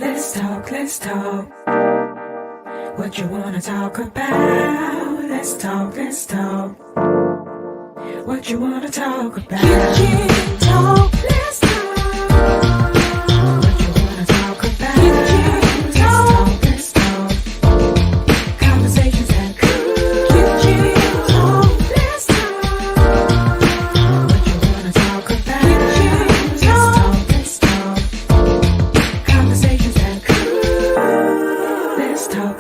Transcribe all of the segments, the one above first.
Let's talk. What you wanna talk about? Let's talk. What you wanna talk about? Kitchen talk. Let's talk. What you wanna talk about? Kitchen talk. Let's talk. Conversations that cool. Kitchen talk. Let's talk. What you wanna talk about? Kitchen talk. Let's talk. Conversations that cool. Let's talk.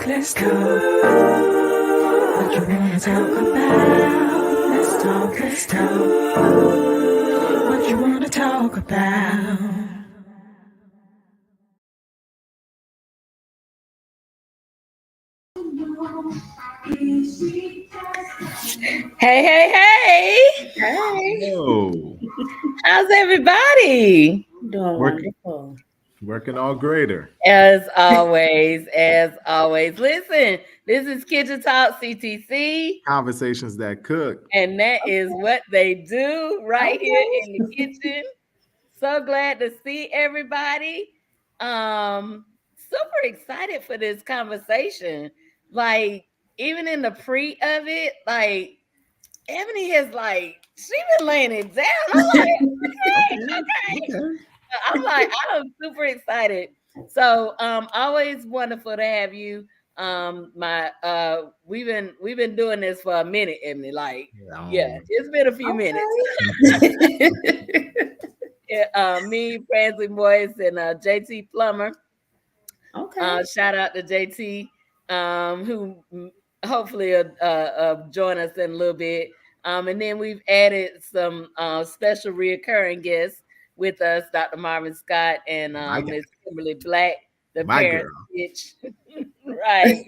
What you wanna talk about? Let's talk. What you wanna talk about? Hey. Hello. How's everybody? Doing wonderful. Working all greater. As always. Listen, this is Kitchen Talk CTC. Conversations that cook. And that is what they do right here in the kitchen. So glad to see everybody. Super excited for this conversation. Like, even in the pre of it, like, Ebony has she been laying it down. I'm like, okay. I'm super excited. So always wonderful to have you. We've been doing this for a minute, Ebony. It's been a few minutes. Me, Fransley Moyes, and JT Plummer. Okay. Shout out to JT, who hopefully will join us in a little bit. And then we've added some special reoccurring guests with us, Dr. Marvin Scott and Ms. Kimberly Black, the parent bitch. Right.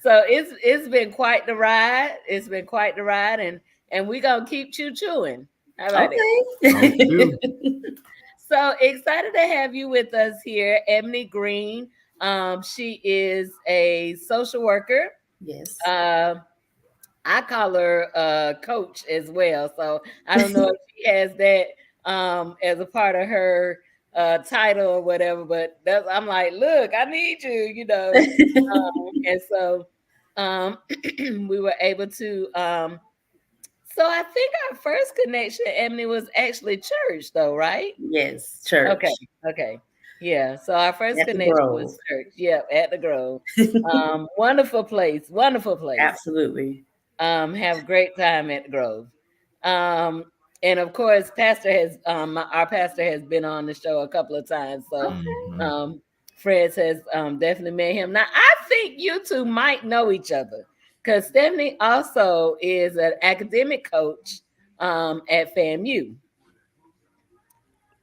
So it's been quite the ride. And we're gonna keep chewing. How about it? So excited to have you with us here, Ebony Greene. She is a social worker. Yes. I call her coach as well. So I don't know if she has that as a part of her title or whatever, but I'm like, look, I need you, and so we were able to. So I think our first connection, Ebony, was actually church, though, right? Yes, church. Okay. Yeah. So our first connection was church. Yeah, at the Grove. Wonderful place. Absolutely. Have great time at the Grove. And of course, our pastor has been on the show a couple of times. So Fred has definitely met him. Now, I think you two might know each other because Stephanie also is an academic coach at FAMU.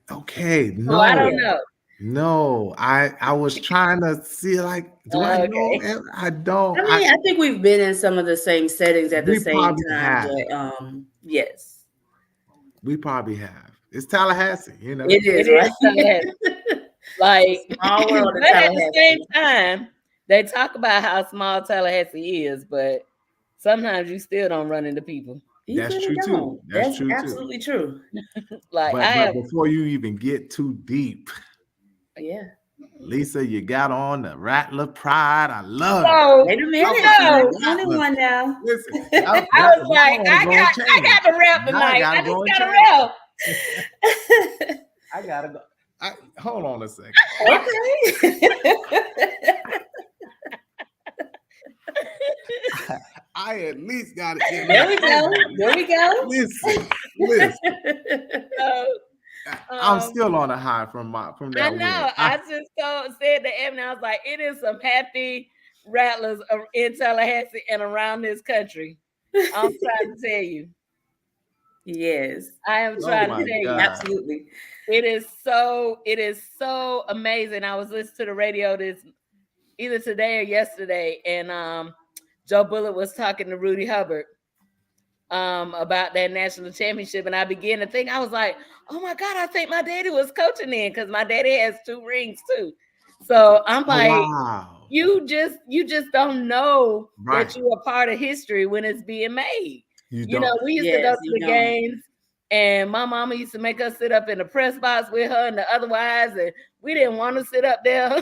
Okay. No. So I don't know. No, I was trying to see, do I know? I don't. I mean, I think we've been in some of the same settings at the same time. But, yes. We probably have. It's Tallahassee, It is, right? Like, small world. But at the same time, they talk about how small Tallahassee is, but sometimes you still don't run into people. That's true too. That's absolutely true. But before you even get too deep, Lisa, you got on the Rattler Pride. I love it. Wait a minute, only one now. Listen, I was like, I got to rap tonight. I just got to rap. I gotta go. Hold on a second. Okay. I at least got it. There we go. Listen. I'm still on a high from that. I know. I just said to Ebony, I was like, it is some happy rattlers in Tallahassee and around this country. I'm trying to tell you. Yes, I am trying to tell you. Absolutely. It is so amazing. I was listening to the radio either today or yesterday, and Joe Bullitt was talking to Rudy Hubbard about that national championship, and I began to think, I was like, oh my God, I think my daddy was coaching then, because my daddy has 2 rings too. So I'm like, wow. you just don't know that you are part of history when it's being made. We used to go to the games And my mama used to make us sit up in the press box with her and the other wives, and we didn't want to sit up there.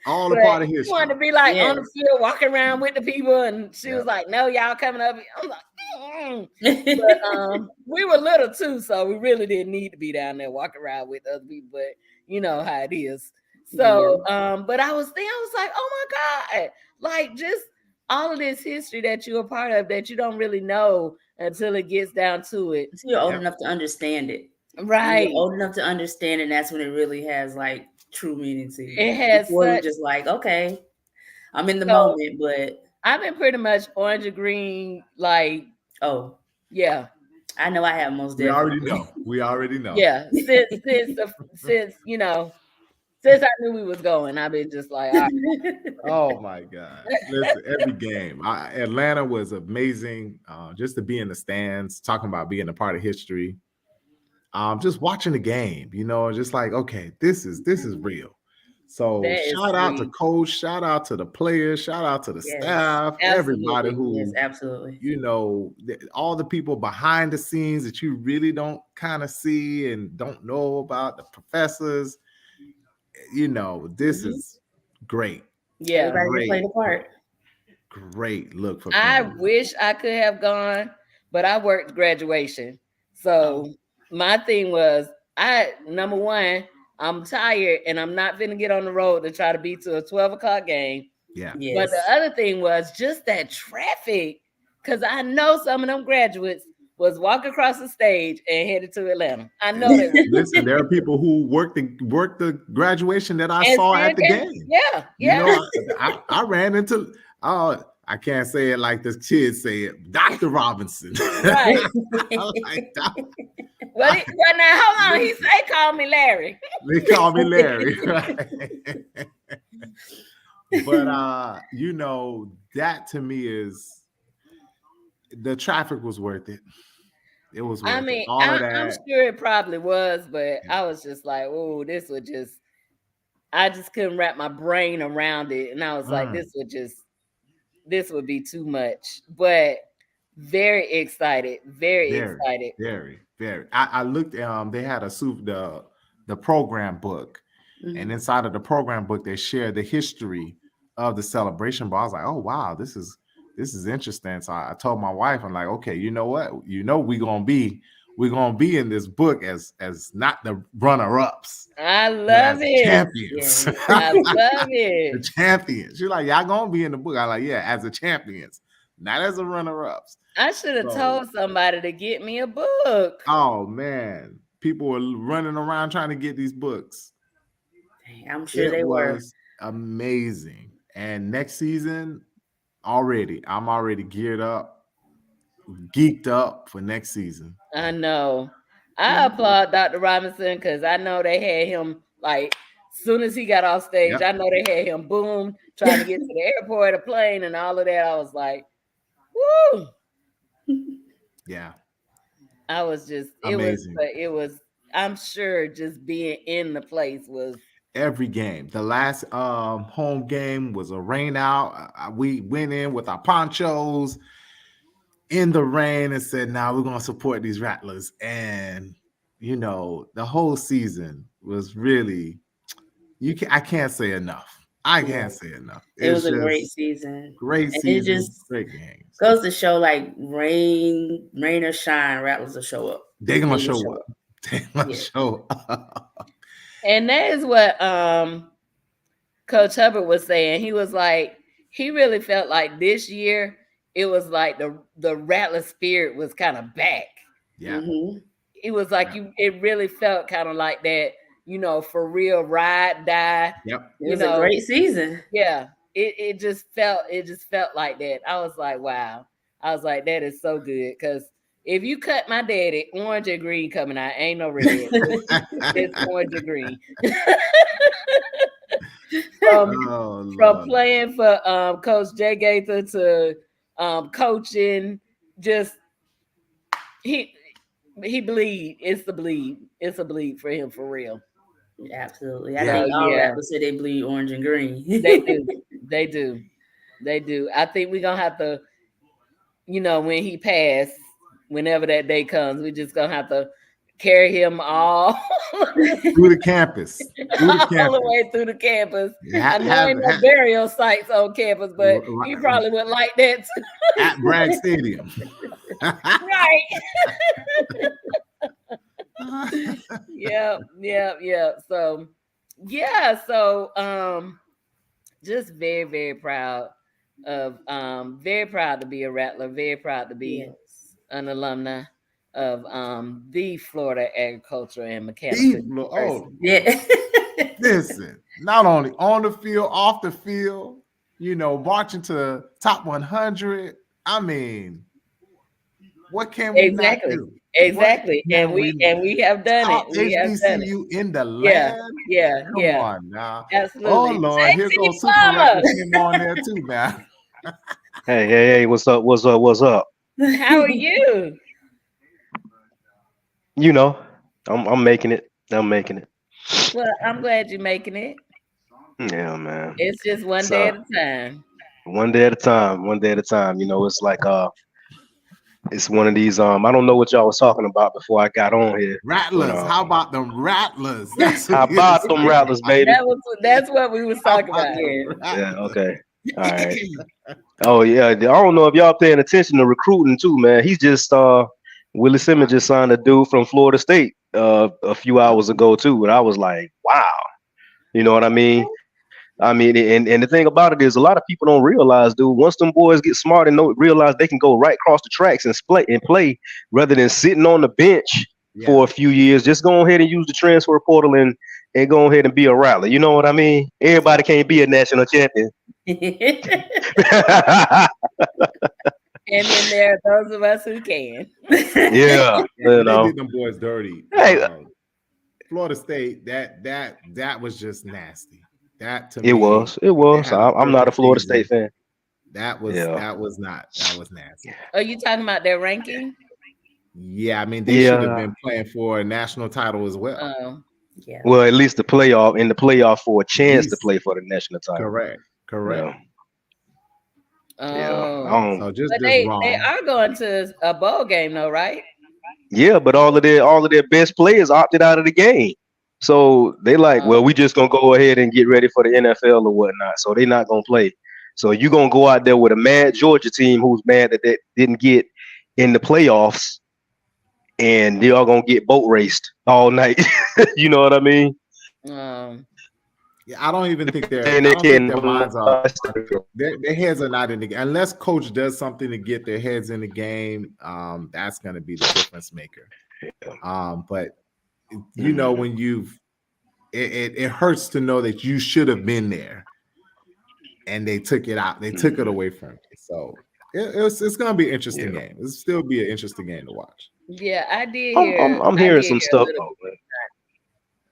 All a part of She history. wanted to be like on the field, walking around with the people, and she was like, "No, y'all coming up." I'm like, but we were little too, so we really didn't need to be down there walking around with other people. But you know how it is. So, but I was like, oh my God, like just all of this history that you're a part of that you don't really know until it gets down to it. So you're old enough to understand it. Right. You're old enough to understand, and that's when it really has like true meaning to you. It has Before just like, okay, I'm in the So, moment, but I've been pretty much Orange and Green, like, oh yeah. I know I have most We definitely. already know. Yeah, since you know, since I knew we was going, I've been just like, all right. Oh my God! Listen, every game, Atlanta was amazing. Just to be in the stands, talking about being a part of history. Just watching the game, you know, just like, okay, this is real. So shout out to coach, shout out to the players, shout out to the staff, everybody who, absolutely, you know, all the people behind the scenes that you really don't kind of see and don't know about, the professors. You know, this is great. Yeah, everybody played a part. Great look for. I wish I could have gone, but I worked graduation. So my thing was, number one, I'm tired and I'm not gonna get on the road to try to be to a 12 o'clock game. Yeah. But the other thing was just that traffic, because I know some of them graduates was walking across the stage and headed to Atlanta. I know that. Listen, there are people who worked the graduation that I saw at the game. Yeah, yeah. You know, I ran into I can't say it like the kids say it, Dr. Robinson. Right. Like, well, now hold on. He say, "Call me Larry." They call me Larry, right? But you know, that to me is the traffic was worth it. It was worth it. All of that. I'm sure it probably was, but I was just like, oh, this would just, I just couldn't wrap my brain around it. And I was like, this would be too much. But very excited. Very excited. Very. I looked, they had the program book. And inside of the program book, they shared the history of the celebration. But I was like, oh wow, this is interesting. So I told my wife, I'm like, okay, you know what? You know, we're gonna be in this book as not the runner-ups. I love it. Champions. Yeah. I love it. The champions. She's like, y'all gonna be in the book. I'm like, yeah, as a champions, not as a runner-ups. I should have told somebody to get me a book. Oh man, people were running around trying to get these books. I'm sure they were amazing. And next season, I'm already geared up, geeked up for next season. I know. I applaud Dr. Robinson because I know they had him like soon as he got off stage. I know they had him boom trying to get to the airport, a plane, and all of that. I was like, woo. Yeah. I was just amazing. It was I'm sure just being in the place was every game. The last home game was a rain out. We went in with our ponchos in the rain and said, "Now we're going to support these Rattlers." And you know, the whole season was really I can't say enough. I can't say enough. It was a great season. Great season. It just great games. Goes to show, like rain or shine, Rattlers will show up. They're gonna show up. They're gonna show up. And that is what Coach Hubbard was saying. He was like, he really felt like this year it was like the Rattler spirit was kind of back. Yeah. It was like it really felt kind of like that, you know, for real ride, die. Yep. It was a great season. Yeah. It just felt like that. I was like, wow. I was like, that is so good. Because if you cut my daddy, orange and green coming out, ain't no red. It's orange and green. From playing for Coach Jay Gaither to coaching, just he bleed. It's the bleed. It's a bleed for him for real. Yeah, absolutely. I think all rappers say they bleed orange and green. They do. They do. They do. I think we're gonna have to, you know, when he passed, whenever that day comes. We're just gonna have to carry him all through the campus, all the way through the campus. I know ain't no burial sites on campus, but he probably would like that too. At Bragg Stadium. Right. Yeah. So just very, very proud of very proud to be a Rattler, very proud to be an alumni of the Florida Agricultural and Mechanical University. Listen, not only on the field, off the field, marching to top 100. I mean, what can we not do? Exactly. And we have done it. We have done it. HBCU in the land. Yeah. Come on now. Absolutely. Oh Lord, here goes Super Came on there too, man. Hey, what's up? How are you? I'm making it. Well, I'm glad you're making it. Yeah, man. It's just one day at a time. One day at a time. It's like it's one of these. I don't know what y'all was talking about before I got on here. Rattlers. How about them Rattlers? How about them Rattlers, baby? That's what we was talking about. Yeah. Okay. All right. Oh yeah. I don't know if y'all paying attention to recruiting too, man. He's just Willie Simmons just signed a dude from Florida State a few hours ago too, and I was like, wow. You know what I mean? And the thing about it is, a lot of people don't realize, dude. Once them boys get smart and realize they can go right across the tracks and play rather than sitting on the bench for a few years, just go ahead and use the transfer portal and go ahead and be a Rattler. You know what I mean? Everybody can't be a national champion. And then there are those of us who can. Yeah, they did them boys dirty. Hey, Florida State, that was just nasty. That to me, it was. I'm not a Florida State fan. That was nasty. Are you talking about their ranking? Yeah, I mean they should have been playing for a national title as well. Yeah. Well, at least the playoff for a chance to play for the national title. Correct. Yeah. So just they wrong. They are going to a bowl game though, right? Yeah, but all of their best players opted out of the game. So they well, we just gonna go ahead and get ready for the NFL or whatnot. So they're not gonna play. So you're gonna go out there with a mad Georgia team who's mad that they didn't get in the playoffs, and they are gonna get boat raced all night. You know what I mean? Yeah, I don't even think their minds are. Their heads are not in the game unless coach does something to get their heads in the game. That's gonna be the difference maker. But when it hurts to know that you should have been there and they took it out, they took it away from you. So it's gonna be an interesting game. It'll still be an interesting game to watch. Yeah, I did hear I'm hearing some stuff,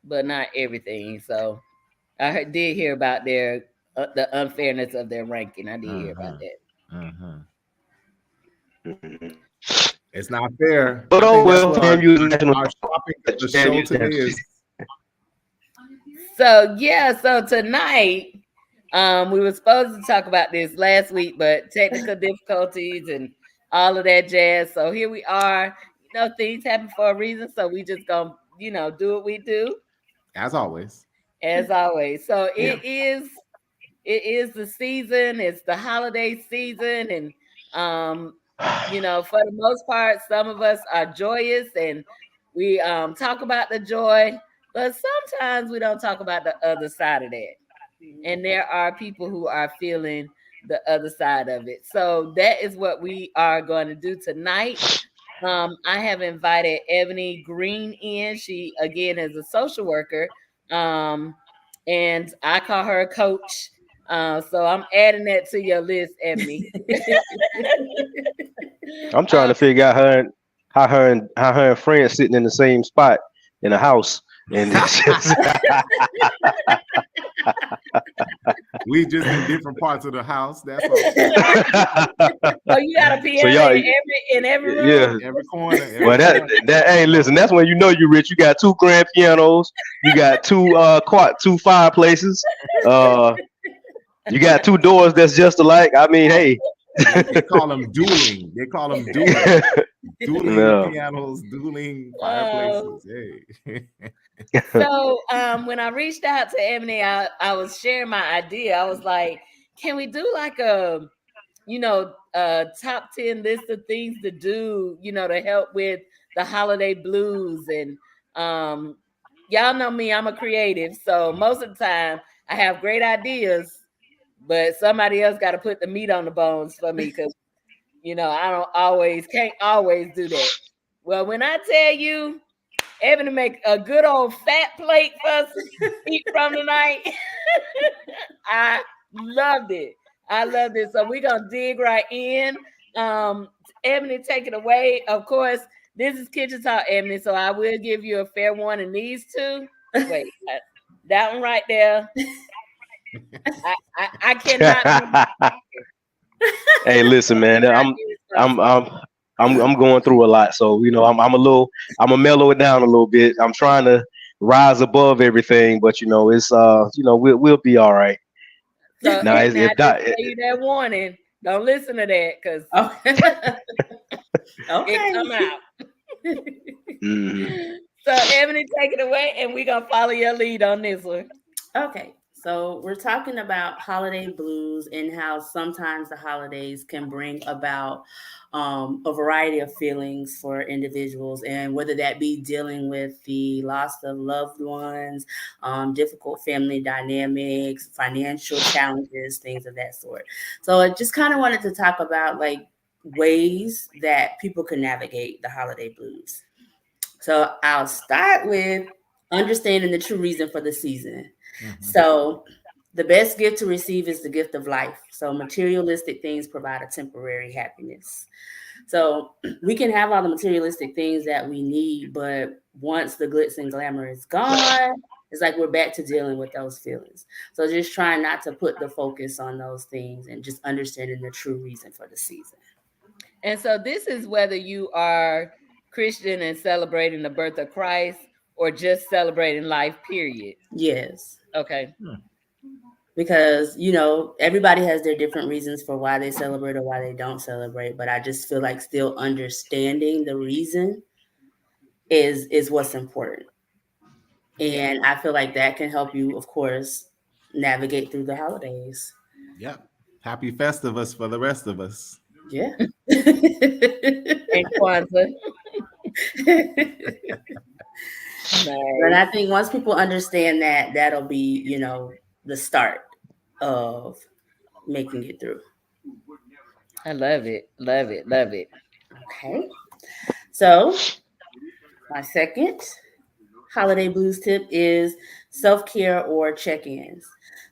but not everything. So I did hear about the unfairness of their ranking. I did hear about that. It's not fair. But our topic of the show today is. So tonight, we were supposed to talk about this last week, but technical difficulties and all of that jazz. So here we are. Things happen for a reason. So we just gonna, do what we do. As always. So it is the season. It's the holiday season, and for the most part, some of us are joyous and we talk about the joy, but sometimes we don't talk about the other side of that. And there are people who are feeling the other side of it. So that is what we are going to do tonight. I have invited Ebony Greene in. She, again, is a social worker. And I call her a coach. So I'm adding that to your list, Ebony. I'm trying to figure out how her and friends sitting in the same spot in a house, and we just in different parts of the house. That's all. So you got a piano in every room, every corner. Well, hey, listen, that's when you're rich. You got 2 grand pianos, you got 2 fireplaces, you got 2 doors that's just alike. I mean, hey. They call them dueling. dueling Yeah. pianos, dueling Oh. fireplaces. Hey. So when I reached out to Ebony, I was sharing my idea. I was like, can we do like a, top 10 list of things to do, to help with the holiday blues? And y'all know me, I'm a creative. So most of the time I have great ideas, but somebody else got to put the meat on the bones for me because, can't always do that. Well, when I tell you, Ebony make a good old fat plate for us to eat from tonight. I loved it. I loved it. So we're gonna dig right in. Ebony, take it away. Of course, this is Kitchen Talk, Ebony. So I will give you a fair warning. These two, wait, that one right there. I cannot be. Hey, listen, man. I'm going through a lot, so I'm a mellow it down a little bit. I'm trying to rise above everything, but it's we'll be all right. So Now, Ebony, I if just that, tell you that warning. Don't listen to that because it come out. Mhm. So Ebony, take it away, and we're gonna follow your lead on this one. Okay, so we're talking about holiday blues and how sometimes the holidays can bring about a variety of feelings for individuals, and whether that be dealing with the loss of loved ones, difficult family dynamics, financial challenges, things of that sort. So I just kind of wanted to talk about like ways that people can navigate the holiday blues. So I'll start with understanding the true reason for the season. So the best gift to receive is the gift of life. So materialistic things provide a temporary happiness. So we can have all the materialistic things that we need, but once the glitz and glamour is gone, it's like we're back to dealing with those feelings. So just trying not to put the focus on those things and just understanding the true reason for the season. And so this is whether you are Christian and celebrating the birth of Christ or just celebrating life, period. Yes. Okay. Because everybody has their different reasons for why they celebrate or why they don't celebrate, but I just feel like still understanding the reason is what's important, and I feel like that can help you, of course, navigate through the holidays. Yep. Happy Festivus for the rest of us. Yeah. And Kwanzaa. But Nice. I think once people understand that, that'll be the start of making it through. I love it. Love it. Love it. Okay, so my second holiday blues tip is self-care or check-ins.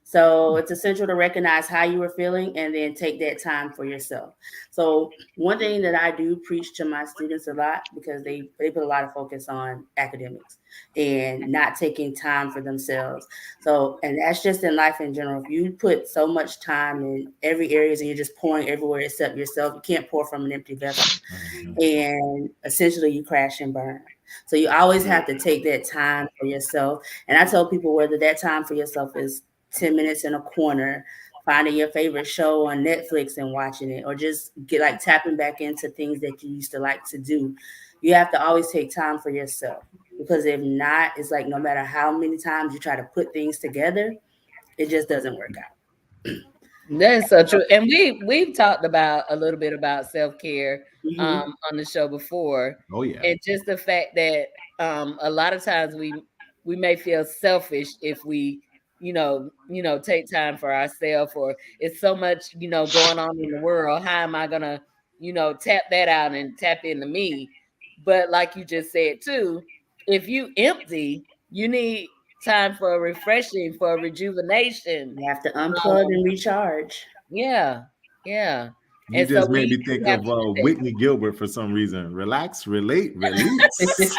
So it's essential to recognize how you are feeling and then take that time for yourself. So one thing that I do preach to my students a lot, because they put a lot of focus on academics and not taking time for themselves. So, and that's just in life in general. If you put so much time in every areas and you're just pouring everywhere except yourself, you can't pour from an empty vessel. And essentially you crash and burn. So you always have to take that time for yourself. And I tell people whether that time for yourself is 10 minutes in a corner, finding your favorite show on Netflix and watching it, or just tapping back into things that you used to like to do. You have to always take time for yourself, because if not, it's like no matter how many times you try to put things together, it just doesn't work out. That's so true. And we've talked about a little bit about self-care Mm-hmm. on the show before. Oh yeah. And just the fact that a lot of times we may feel selfish if we, take time for ourselves, or it's so much, going on in the world. How am I gonna, tap that out and tap into me? But like you just said too, if you empty, you need time for refreshing, for rejuvenation. You have to unplug Um, and recharge. yeah, yeah. You And so just made me we think have of to do that. Whitney Gilbert for some reason. Relax, relate, release.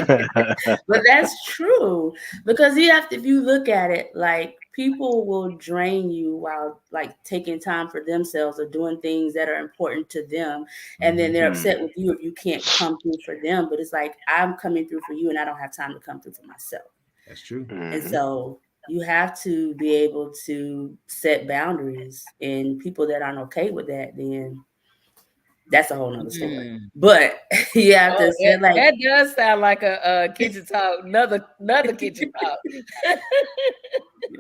But that's true, because if you look at it, like people will drain you while like taking time for themselves or doing things that are important to them, and then they're upset with you if you can't come through for them. But it's like, I'm coming through for you and I don't have time to come through for myself. That's true. And so you have to be able to set boundaries, and people that aren't okay with that, then That's a whole nother story. Mm. But you have Oh, to that, set like that does sound like a kitchen talk, another kitchen talk.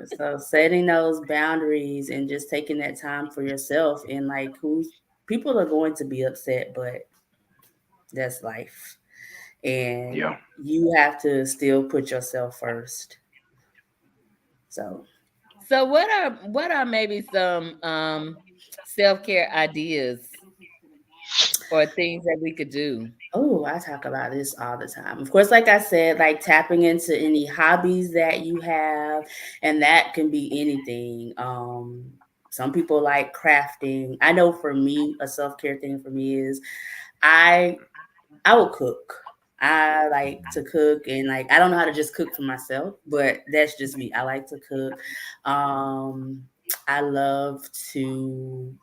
so setting those boundaries and just taking that time for yourself and like who's people are going to be upset, but that's life. And Yeah. you have to still put yourself first. So So what are maybe some self-care ideas or things that we could do? oh, I talk about this all the time. Of course, like I said, like tapping into any hobbies that you have, and that can be anything. Some people like crafting. I know for me, a self care thing for me is I I will cook. I like to cook and like I don't know how to just cook for myself, but that's just me. I like to cook. I love to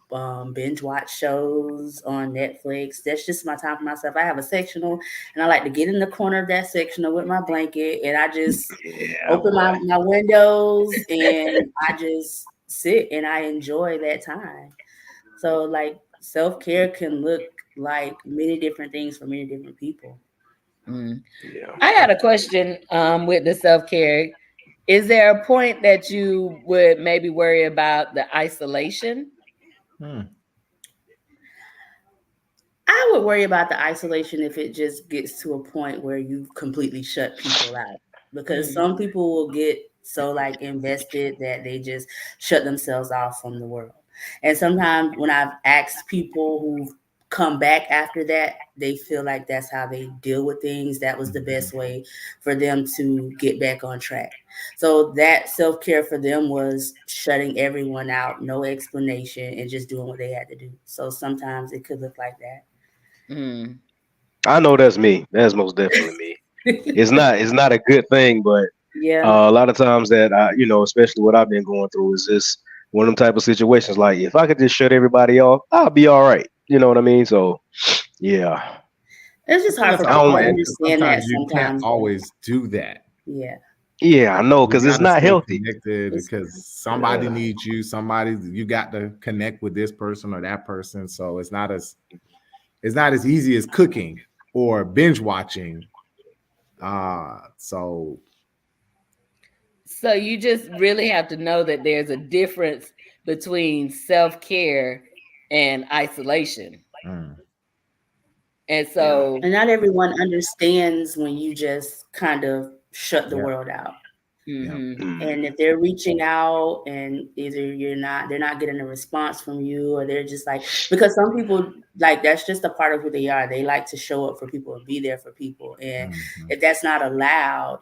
binge watch shows on Netflix. That's just my time for myself. I have a sectional and I like to get in the corner of that sectional with my blanket and I just Yeah, open boy. my windows and I just sit and I enjoy that time. So like self care can look like many different things for many different people. Mm. Yeah. I had a question with the self-care. Is there a point that you would maybe worry about the isolation? Hmm. I would worry about the isolation if it just gets to a point where you completely shut people out. Because Mm. some people will get so like invested that they just shut themselves off from the world. And sometimes when I've asked people who've come back after that, they feel like that's how they deal with things. That was the best way for them to get back on track. So that self care for them was shutting everyone out, no explanation, and just doing what they had to do. So sometimes it could look like that. Mm. I know that's me. That's most definitely me. It's not a good thing, but Yeah, a lot of times that especially what I've been going through is just one of them type of situations. Like if I could just shut everybody off, I'll be all right. You know what I mean? So yeah, it's I just think hard that's for I people to don't. unfortunate because understand that sometimes you can't sometimes. But always do that. yeah, Yeah, I know You because it's got to not stay healthy. connected it's because somebody Yeah, needs you. Somebody you got to connect with this person or that person. So it's not as easy as cooking or binge watching. So So you just really have to know that there's a difference between self-care and isolation. mm, And yeah, so, and not everyone understands when you just kind of shut the yeah, world out. yeah. mhm, And mm, if they're reaching out and either they're not getting a response from you, or they're just like, because some people like that's just a part of who they are. They like to show up for people and be there for people. And Mhm, if that's not allowed,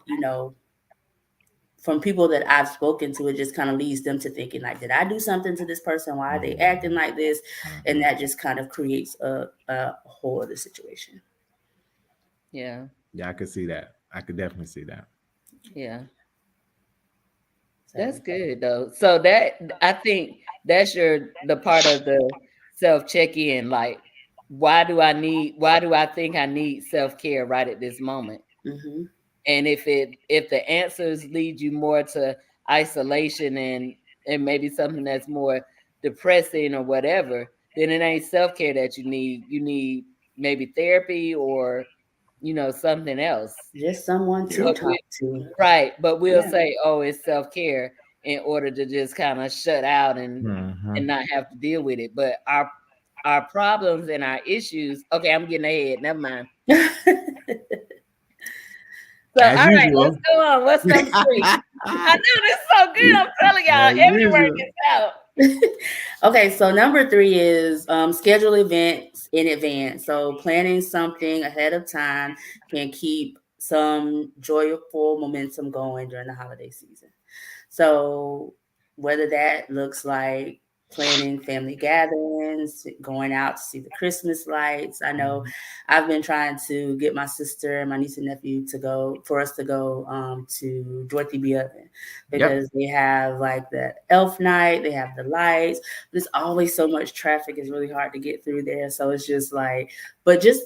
from people that I've spoken to, it just kind of leads them to thinking like, did I do something to this person? Why are they acting mhm, like this? And mhm. that just kind of creates a whole other situation. yeah, Yeah, I could see that. I could definitely see that. yeah. That's So good though. So that I think that's the part of the self check-in. Like, why do I think I need self-care right at this moment? hmm And if the answers lead you more to isolation and maybe something that's more depressing or whatever, then it ain't self-care that you need. You need maybe therapy or something else. just someone to yeah, But talk to. right, but we'll Yeah. say, "Oh, it's self-care," in order to just kinda shut out and Mhm. not have to deal with it, but our problems and our issues okay, I'm getting ahead, never mind. So, As alright, let's usual. go on. What's number 3? I know this is so good, I'm telling y'all, As every word usual. gets out. Okay, so number three is schedule events in advance. So planning something ahead of time can keep some joyful momentum going during the holiday season. So whether that looks like planning family gatherings, going out to see the Christmas lights. I know Mhm. I've been trying to get my sister and my niece and nephew to go for us to go to Dorothy B. Oven Yep. because they have like the elf night, they have the lights. There's always so much traffic, it's really hard to get through there. So it's just like, but just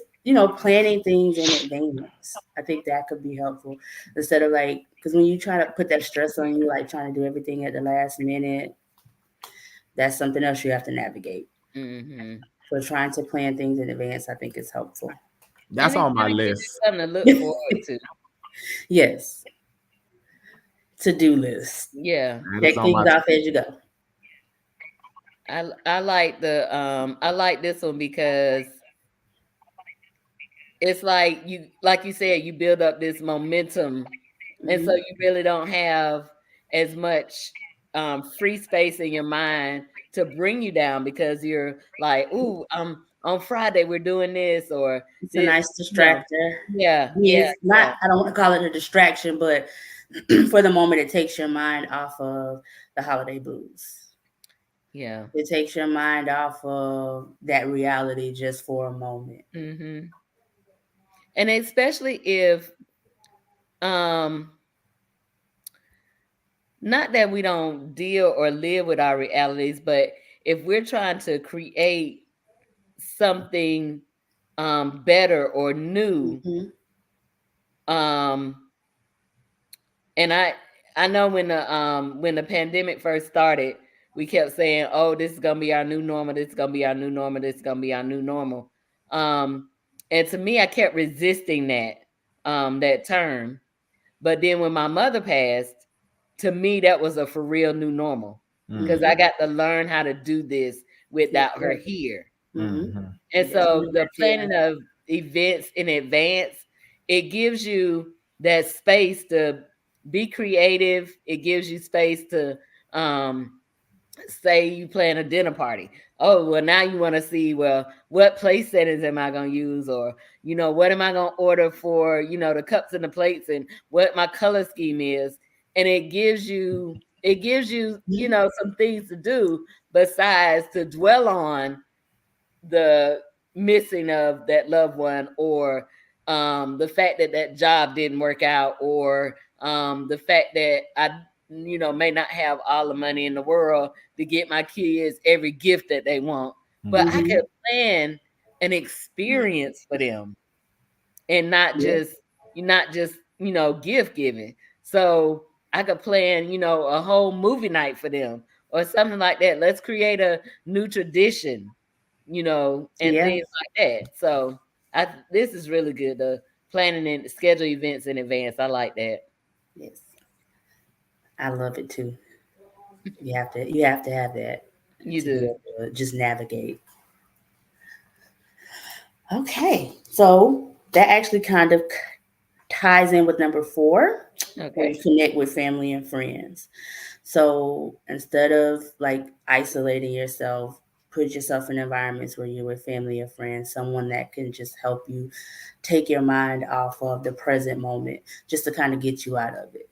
planning things in advance. I think that could be helpful instead of like, because when you try to put that stress on you, like trying to do everything at the last minute, that's something else you have to navigate. Mhm. So trying to plan things in advance, I think, is helpful. That's And it on my kind of gives list. you something to look forward to. Yes. To-do list. Yeah. That is Check on my. things off as you go. I like the I like this one because it's like you said, you build up this momentum, and so Mhm. you really don't have as much free space in your mind to bring you down because you're like, ooh, on Friday we're doing this or It's a this, nice you know. distractor. Yeah, I mean, yeah, it's not, yeah, I don't want to call it a distraction, but for the moment, it takes your mind off of the holiday blues. yeah. It takes your mind off of that reality just for a moment. Hmm. And especially if um not that we don't deal or live with our realities, but if we're trying to create something better or new, Mhm. um and I know when the pandemic first started, we kept saying, oh, this is gonna be our new normal, this is gonna be our new normal, this is gonna be our new normal. um and to me, I kept resisting that term. But then when my mother passed, to me, that was a for real new normal because I Mhm. got to learn how to do this without her Yourself. here. Mhm. Mhm. And Yes, so you the got to. planning of events in advance, it gives you that space to be creative. It gives you space to um say you plan a dinner party. Oh, well, now you want to see, well, what place settings am I going to use? Or, what am I going to order for, the cups and the plates and what my color scheme is. And it gives you, some things to do besides to dwell on the missing of that loved one or the fact that that job didn't work out or the fact that I may not have all the money in the world to get my kids every gift that they want, but I Mhm. could plan an experience for them and not Yeah. just gift giving. So I could plan a whole movie night for them or something like that. Let's create a new tradition, and Yeah. things like that. So this is really good. The planning and schedule events in advance. I like that. Yes. I love it too. You have to have that You to be do. able to just navigate. Okay. So that actually kind of ties in with number 4, where you Okay. connect with family and friends. So instead of like isolating yourself, put yourself in environments where you're with family or friends, someone that can just help you take your mind off of the present moment, just to kind of get you out of it.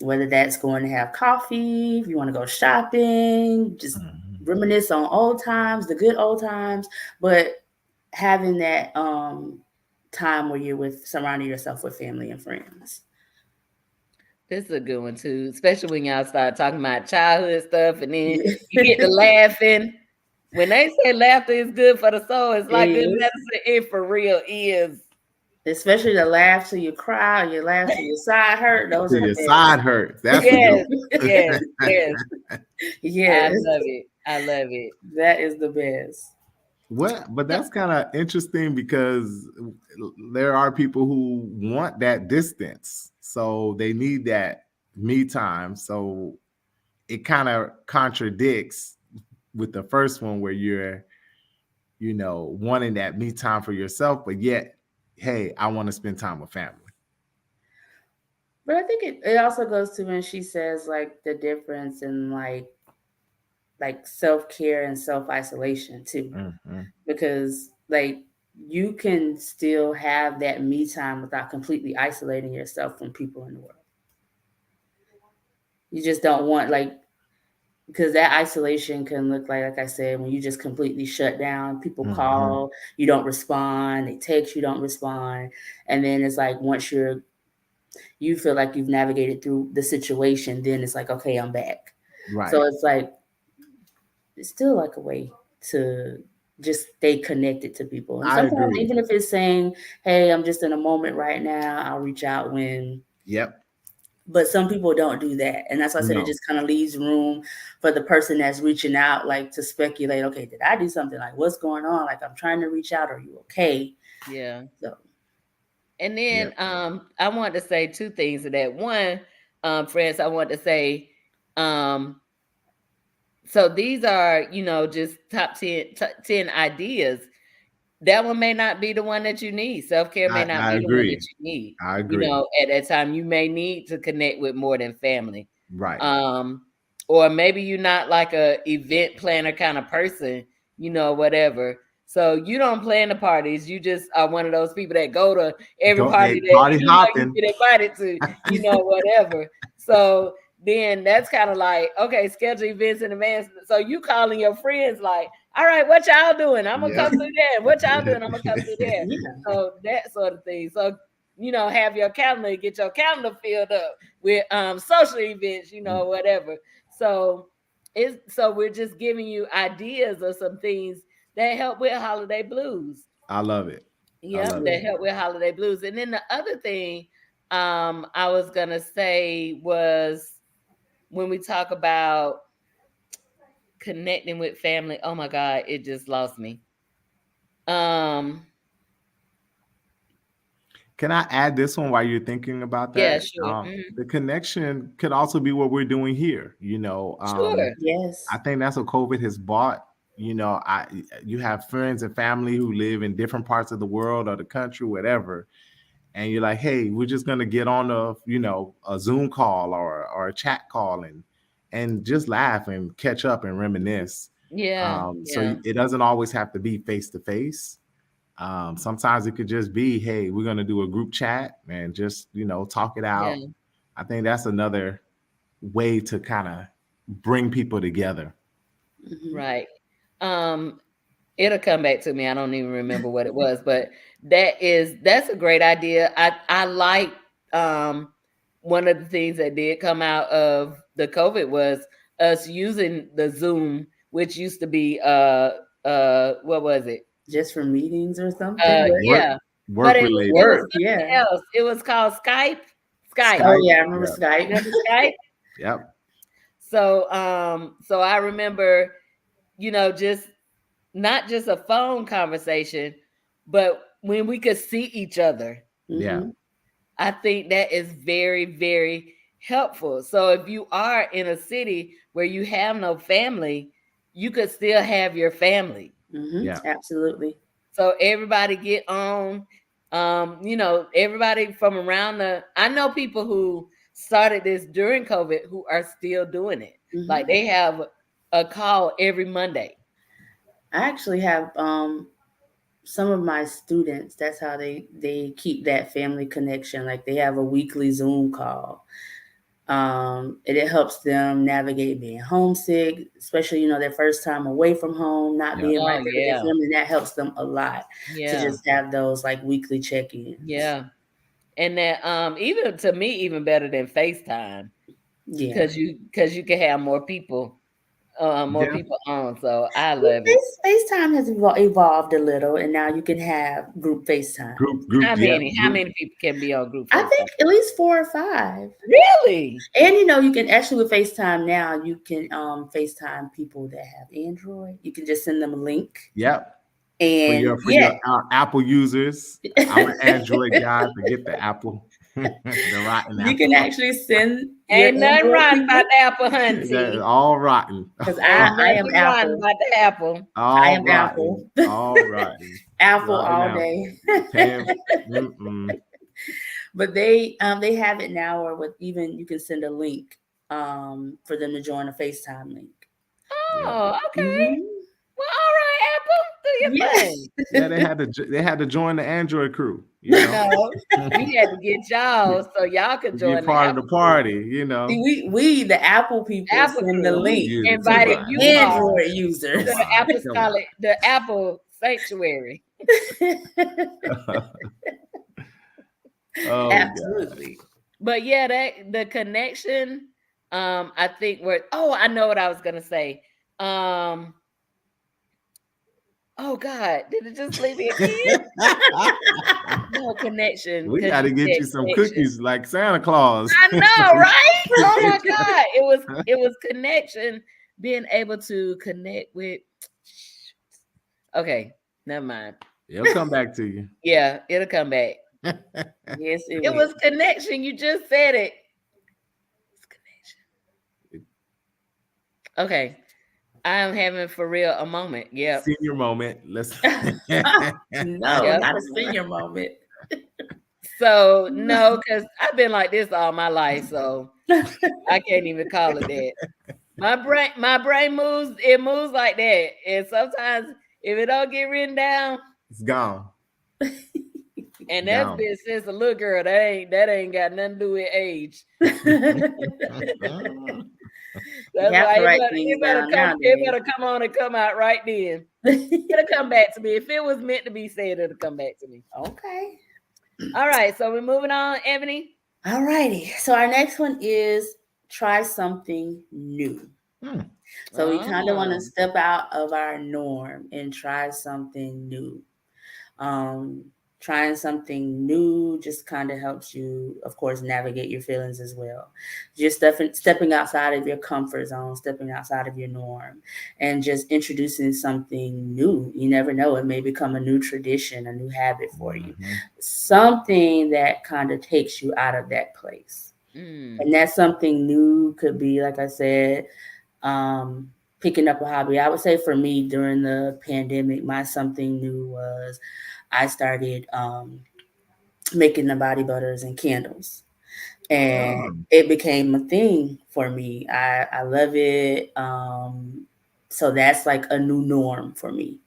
Whether that's going to have coffee, if you want to go shopping, just Mhm. reminisce on old times, the good old times, but having that time where you're with surrounding yourself with family and friends. This is a good one too, especially when y'all start talking about childhood stuff and then Yeah. you get to laughing. When they say laughter is good for the soul, it's It like good is. medicine. It for real is. Especially the laugh till you cry or you laugh till your side hurt. Those are Till the your best. side hurts. That's the Yes, good yes, yes. I Yes, love it. I love it. that is the best. What? But that's kind of interesting because there are people who want that distance, so they need that me time. So it kind of contradicts with the first one where you're, wanting that me time for yourself, but yet, hey, I want to spend time with family. But I think it also goes to when she says like the difference in like self-care and self-isolation too. Mhm. Because like you can still have that me time without completely isolating yourself from people in the world. You just don't want like, because that isolation can look like I said, when you just completely shut down, people Mhm. call, you don't respond, they text, you don't respond. And then it's like once you feel like you've navigated through the situation, then it's like, okay, I'm back. So Right. it's like it's still like a way to just stay connected to people. And I sometimes agree. even if it's saying, hey, I'm just in a moment right now, I'll reach out when Yep. But some people don't do that. And that's why I said it No. just kind of leaves room for the person that's reaching out, like to speculate, okay, did I do something? Like, what's going on? Like, I'm trying to reach out. Are you okay? Yeah. So, And then Yep. I want to say two things to that. One, friends, I want to say, so these are, just top 10 ideas. That one may not be the one that you need. Self-care may not I be the one that agree. you need. I agree. At that time, you may need to connect with more than family. Right. Or maybe you're not like a event planner kind of person, whatever. So you don't plan the parties. You just are one of those people that go to every Don't party that party you hopping. get invited to, whatever. So then that's kind of like, okay, schedule events in advance. So you calling your friends like, all right, what y'all doing? I'm gonna Yep. come through there. What y'all doing? I'm gonna come through there. yeah. So that sort of thing. So have your calendar, get your calendar filled up with social events, whatever. So we're just giving you ideas of some things that help with holiday blues. I love it. I Yep, love that it. help with holiday blues. And then the other thing I was gonna say was when we talk about connecting with family. Oh my God, it just lost me. Um, Can I add this one while you're thinking about yeah, that? sure. Mhm. The connection could also be what we're doing here. Sure. Yes. I think that's what COVID has bought. You have friends and family who live in different parts of the world or the country, whatever, and you're like, hey, we're just gonna get on a Zoom call or a chat call and just laugh and catch up and reminisce. Yeah, So yeah, it doesn't always have to be face to face. Sometimes it could just be, hey, we're gonna do a group chat and just talk it out. yeah. I think that's another way to kind of bring people together. Mhm. Right. Um, it'll come back to me. I don't even remember what it was, but that's a great idea. I like one of the things that did come out of the COVID was us using the Zoom, which used to be what was it? Just for meetings or something. Work Yeah. But work related. it was Work. something Yeah. else. It was called Skype. Skype. Oh, Skype. yeah. I remember Yeah. Skype. Remember Skype? Yep. So I remember, just not just a phone conversation, but when we could see each other. Yeah. hmm I think that is very, very helpful. So if you are in a city where you have no family, you could still have your family. Yeah. Absolutely. So everybody get on. Everybody from around I know people who started this during COVID who are still doing it. hmm Like they have a call every Monday. I actually have some of my students. That's how they keep that family connection. Like they have a weekly Zoom call. It helps them navigate being homesick, especially their first time away from home, not Yeah. being right Oh there with their yeah. family. And that helps them a lot to Yeah. just have those like weekly check-ins. Yeah. And that even to me, even better than FaceTime. Yeah. Because you can have more Yeah. people on. So I Well, love it. FaceTime has evolved a little, and now you can have group FaceTime. Group. How Yeah. many? How Group. many people can be on group I FaceTime? think at least 4 or 5. Really? And you can actually with FaceTime now, you can FaceTime people that have Android. You can just send them a link. Yep. And For your Apple users, I'm an Android guy. Forget the Apple, the rotten you can Apple. actually send your Ain't nothing Android rotten about people. the apple, That's hunty. all rotten. Because Ain't I am nothing rotten Apple. about the apple. I All am rotten. Apple. All rotten. Apple Rotten all Apple. day. Pam. Mm-mm. But they have it now where with even you can send a link for them to join a FaceTime link. Yeah. Oh, okay. hmm Well, all right, Apple, do your Yes. thing. Yeah, they had to join the Android crew, you know. No, we had to get y'all so y'all To could be join the part of the Apple party, you know. See, we the Apple people Apple send the crew. You link use it. to Invited the you all Android to users. the apostolic, the Apple sanctuary. Oh God. Absolutely. But yeah, that the connection. I think I know what I was gonna say. Um, Oh God, did it just leave me again? No connection. We 'Cause got to you get said you some connection. cookies like Santa Claus. I know, right? Oh my God. It was connection, being able to connect with. Okay, never mind. It'll come back to you. Yeah, it'll come back. Yes, it It will. was connection. You just said it. It's connection. Okay. I am having for real a moment. Yep. Senior moment. Let's. No, Yep. not a senior moment. So no, because I've been like this all my life, so I can't even call it that. My brain moves, it moves like that. And sometimes if it don't get written down, It's gone. and that's Gone. been since a little girl, that ain't got nothing to do with age. That's You have why to it write better, things it better down come, nowadays. it better come on and come out right then. It'll come back to me. If it was meant to be said, it'll come back to me. Okay. All right, so we're moving on, Ebony. All righty. So our next one is try something new. Hmm. So we kind of want Oh. to step out of our norm and try something new. Trying something new just kind of helps you, of course, navigate your feelings as well. Just stepping outside of your comfort zone, stepping outside of your norm, and just introducing something new. You never know, it may become a new tradition, a new habit for you. Mhm. Something that kind of takes you out of that place. Mm. And that something new could be, like I said, picking up a hobby. I would say for me during the pandemic, my something new was I started making the body butters and candles. And Oh. it became a thing for me. I love it. So that's like a new norm for me.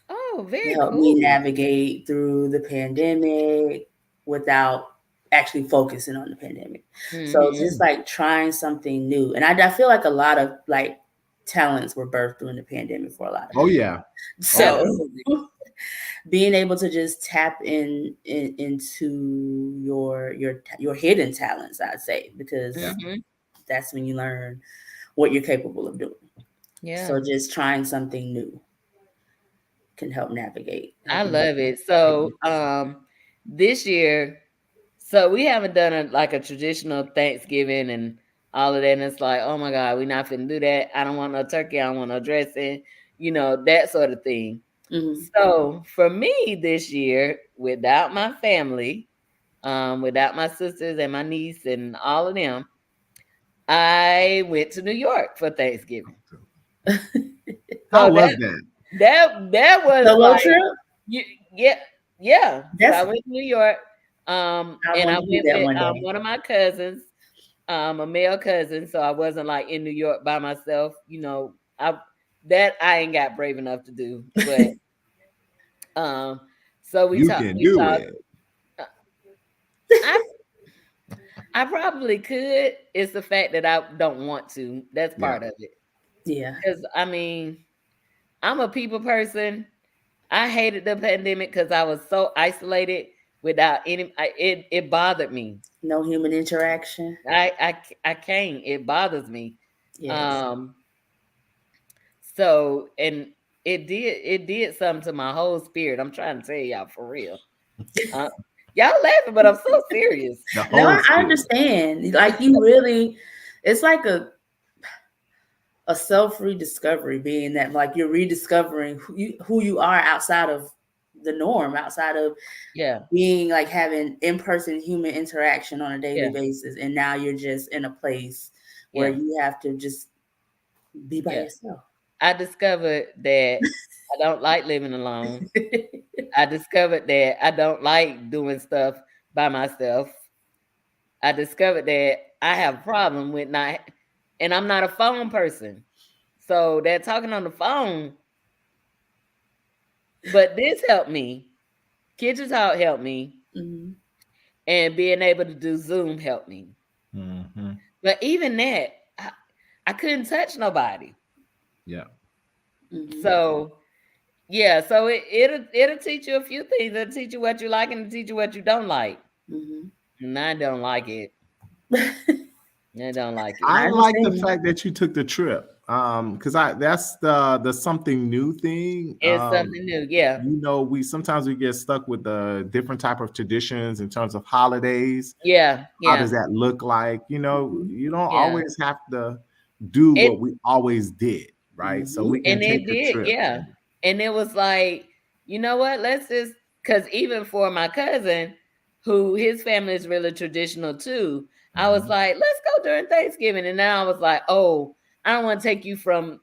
Oh, It very helped me cool. navigate through the pandemic without actually focusing on the pandemic. So Mhm. just like trying something new. And I feel like a lot of like talents were birthed during the pandemic for a lot of Oh people. yeah. So Absolutely. being able to just tap into your hidden talents, I'd say, because Mhm. that's when you learn what you're capable of doing. Yeah. So just trying something new can help navigate. I love it. So this year, so we haven't done a traditional Thanksgiving and all of that. And it's like, oh my God, we're not finna do that. I don't want no turkey, I don't want no dressing, that sort of thing. Mhm. So for me this year, without my family, without my sisters and my niece and all of them, I went to New York for Thanksgiving. How So was that? that was Solo like, trip? yeah. So I That's went to New York, I and want I to do went that with one day. one of my cousins, a male cousin. So I wasn't like in New York by myself. I ain't got brave enough to do, but um, so we You talked. can We do talked. it. I I probably could. It's the fact that I don't want to. That's Yeah. part of it. Yeah. Because I mean, I'm a people person. I hated the pandemic because I was so isolated without it bothered me. No human interaction. I can't. It bothers me. Yes. Um. So and it did something to my whole spirit. I'm trying to tell y'all for real. Uh, y'all laughing, but I'm so serious. The No, whole I spirit. understand. Like you really, it's like a self rediscovery, being that like you're rediscovering who you are outside of the norm, outside of Yeah. being like having in-person human interaction on a daily Yeah. basis, and now you're just in a place where Yeah. you have to just be by Yeah. yourself. I discovered that I don't like living alone. I discovered that I don't like doing stuff by myself. I discovered that I have a problem with not, and I'm not a phone person. So they're talking on the phone, but this helped me. Kitchen Talk helped me, Mhm. and being able to do Zoom helped me. Mhm. But even that, I couldn't touch nobody. Yeah. Mhm. So yeah, so it'll teach you a few things. It'll teach you what you like and it'll teach you what you don't like. Mhm. And I don't like it. I don't like I it. like the understand. fact that you took the trip. Because I that's the something new thing. It's something new. Yeah. We sometimes we get stuck with the different type of traditions in terms of holidays. Yeah. How Yeah. does that look like? You don't Yeah. always have to do It what we always did, right? So we can and take it a did, trip. yeah. And it was like, you know what? Let's just because even for my cousin, who his family is really traditional too, I was Mhm. like, let's go during Thanksgiving. And now I was like, oh, I don't want to take you from,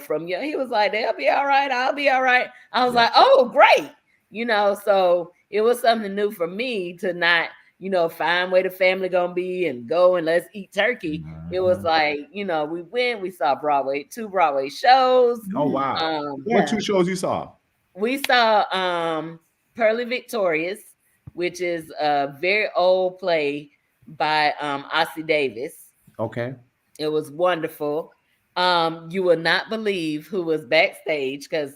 from you. He was like, they'll be all right. I'll be all right. I was Yeah. like, oh, great. So it was something new for me to not, find where the family gonna be and go and let's eat turkey. It was Mhm. like, we went, we saw two Broadway shows. Oh wow! What Yeah. two shows you saw? We saw Pearly Victorious, which is a very old play by Ossie Davis. Okay. It was wonderful. You will not believe who was backstage because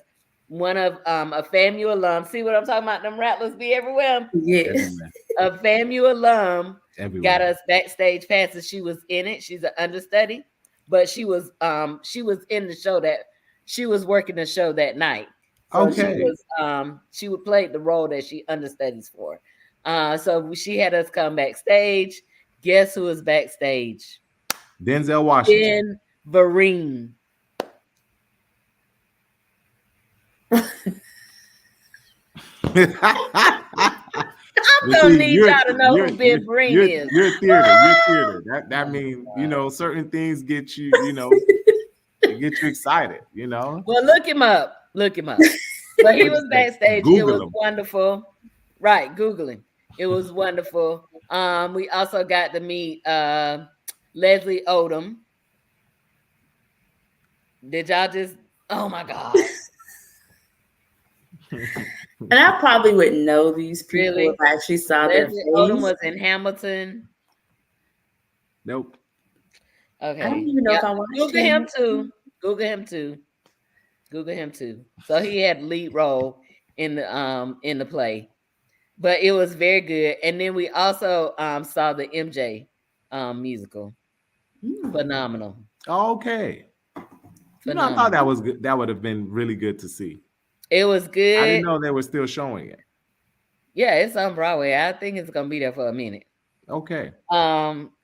one of a FAMU alum, see what I'm talking about? Them rattlers be everywhere. Yeah. Everywhere. A FAMU alum got Everywhere. us backstage passes. She was in it. She's an understudy, but she was in the show that she was working the show that night. So Okay. she would play the role that she understudies for. So she had us come backstage. Guess who was backstage? Denzel Washington. Ben Vereen. I'm But gonna see, need y'all to know who Ben Vereen is. you're theater. You're theater. That means certain things get you it get you excited. Well, look him up. Look him up. But he was backstage. It was Google them. wonderful. Right, Googling. It was wonderful. We also got to meet Leslie Odom. Did y'all just oh my God. And I probably wouldn't know these people Really? if I actually saw their Leslie Odom face. was in Hamilton. Nope. Okay. I don't even know Yeah. if I watched Google him. him too. Google him too. Google him too. So he had lead role in the play. But it was very good. And then we also saw the MJ musical. Phenomenal. Okay. I thought Phenomenal. that was good. That would have been really good to see. It was I didn't good. know they were still showing it. Yeah, it's on Broadway. I think it's gonna be there for a minute. Okay.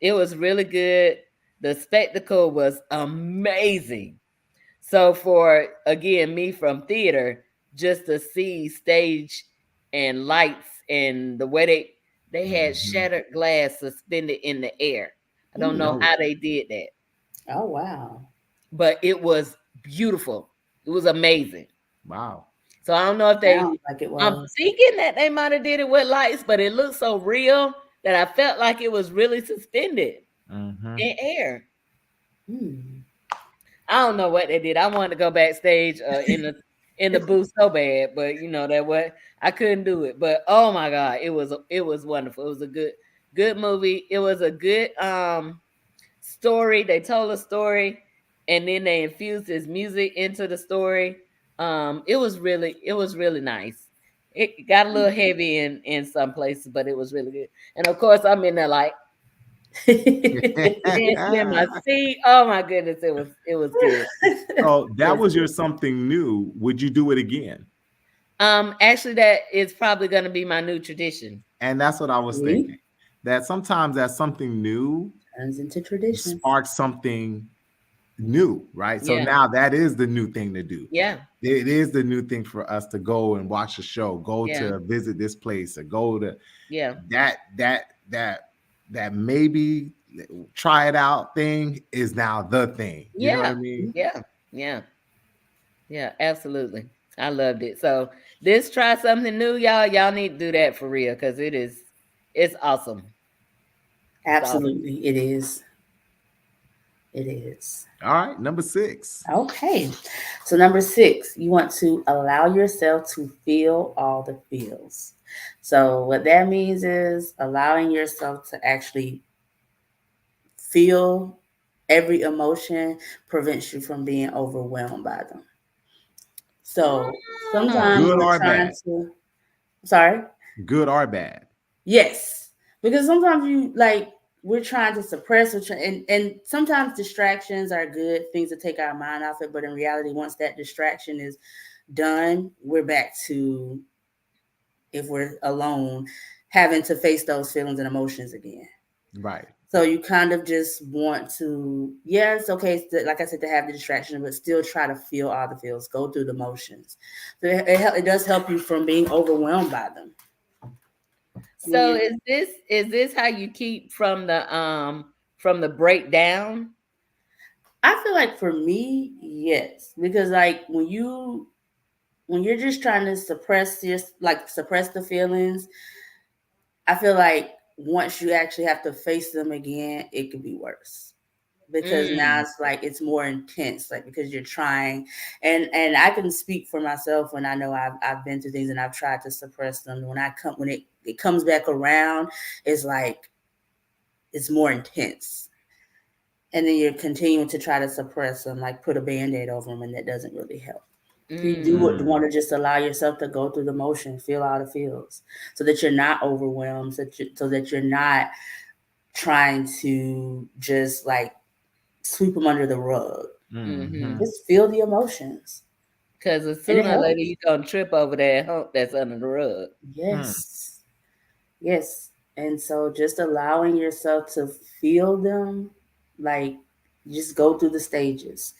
It was really good. The spectacle was amazing. So for again, me from theater, just to see stage and lights and the way they had Mhm. shattered glass suspended in the air. I don't know Oh, how they did that, Oh wow. but it was beautiful. It was amazing. wow. So I don't know if they. Sounds like it I'm was. thinking that they might have did it with lights, but it looked so real that I felt like it was really suspended Mhm. in air. Hmm. I don't know what they did. I wanted to go backstage in the booth so bad, but that what I couldn't do it. But oh my God, it was wonderful. It was a good movie. It was a good story. They told a story, and then they infused his music into the story. It was really nice. It got a little heavy in some places, but it was really good. And of course, I'm in there like dancing in my seat. Oh my goodness, it was good. So that was your something new. Would you do it again? Actually, that is probably going to be my new tradition. And that's what I was See? thinking. That sometimes that something new Turns into tradition. sparks something new, right? So Yeah. now that is the new thing to do. Yeah, It is the new thing for us to go and watch a show, go Yeah. to visit this place, or go to yeah, that maybe try it out thing is now the thing. You know what I yeah, mean? yeah, absolutely. I loved it. So this try something new, y'all. Y'all need to do that for real because it's awesome. Absolutely, it is. It is. All right, number 6. Okay. So number 6, you want to allow yourself to feel all the feels. So what that means is allowing yourself to actually feel every emotion prevents you from being overwhelmed by them. So sometimes Good we're or trying bad? to, sorry? Good or bad? Yes. Because sometimes you like we're trying to suppress, and sometimes distractions are good things to take our mind off it. But in reality, once that distraction is done, we're back to, if we're alone, having to face those feelings and emotions again. Right. So you kind of just want to, yeah, it's okay, like I said, to have the distraction, but still try to feel all the feels, go through the motions. So it does help you from being overwhelmed by them. When So you, is this how you keep from the breakdown? I feel like for me, yes, because like when you're just trying to suppress the feelings, I feel like once you actually have to face them again, it could be worse. Because now Mm, it's like it's more intense, like because you're trying, and I can speak for myself when I know I've been through things and I've tried to suppress them. When it comes back around, it's like it's more intense, and then you're continuing to try to suppress them, like put a band-aid over them, and that doesn't really help. You do mm, want Mm. to just allow yourself to go through the motion, feel all the feels, so that you're not overwhelmed, so that you're not trying to just like sweep them under the rug. mm-hmm. Mhm. Just feel the emotions, Because and it sooner or later helps. you're gonna trip over that hump that's under the rug. Hmm. Yes, yes. And so just allowing yourself to feel them, like just go through the stages.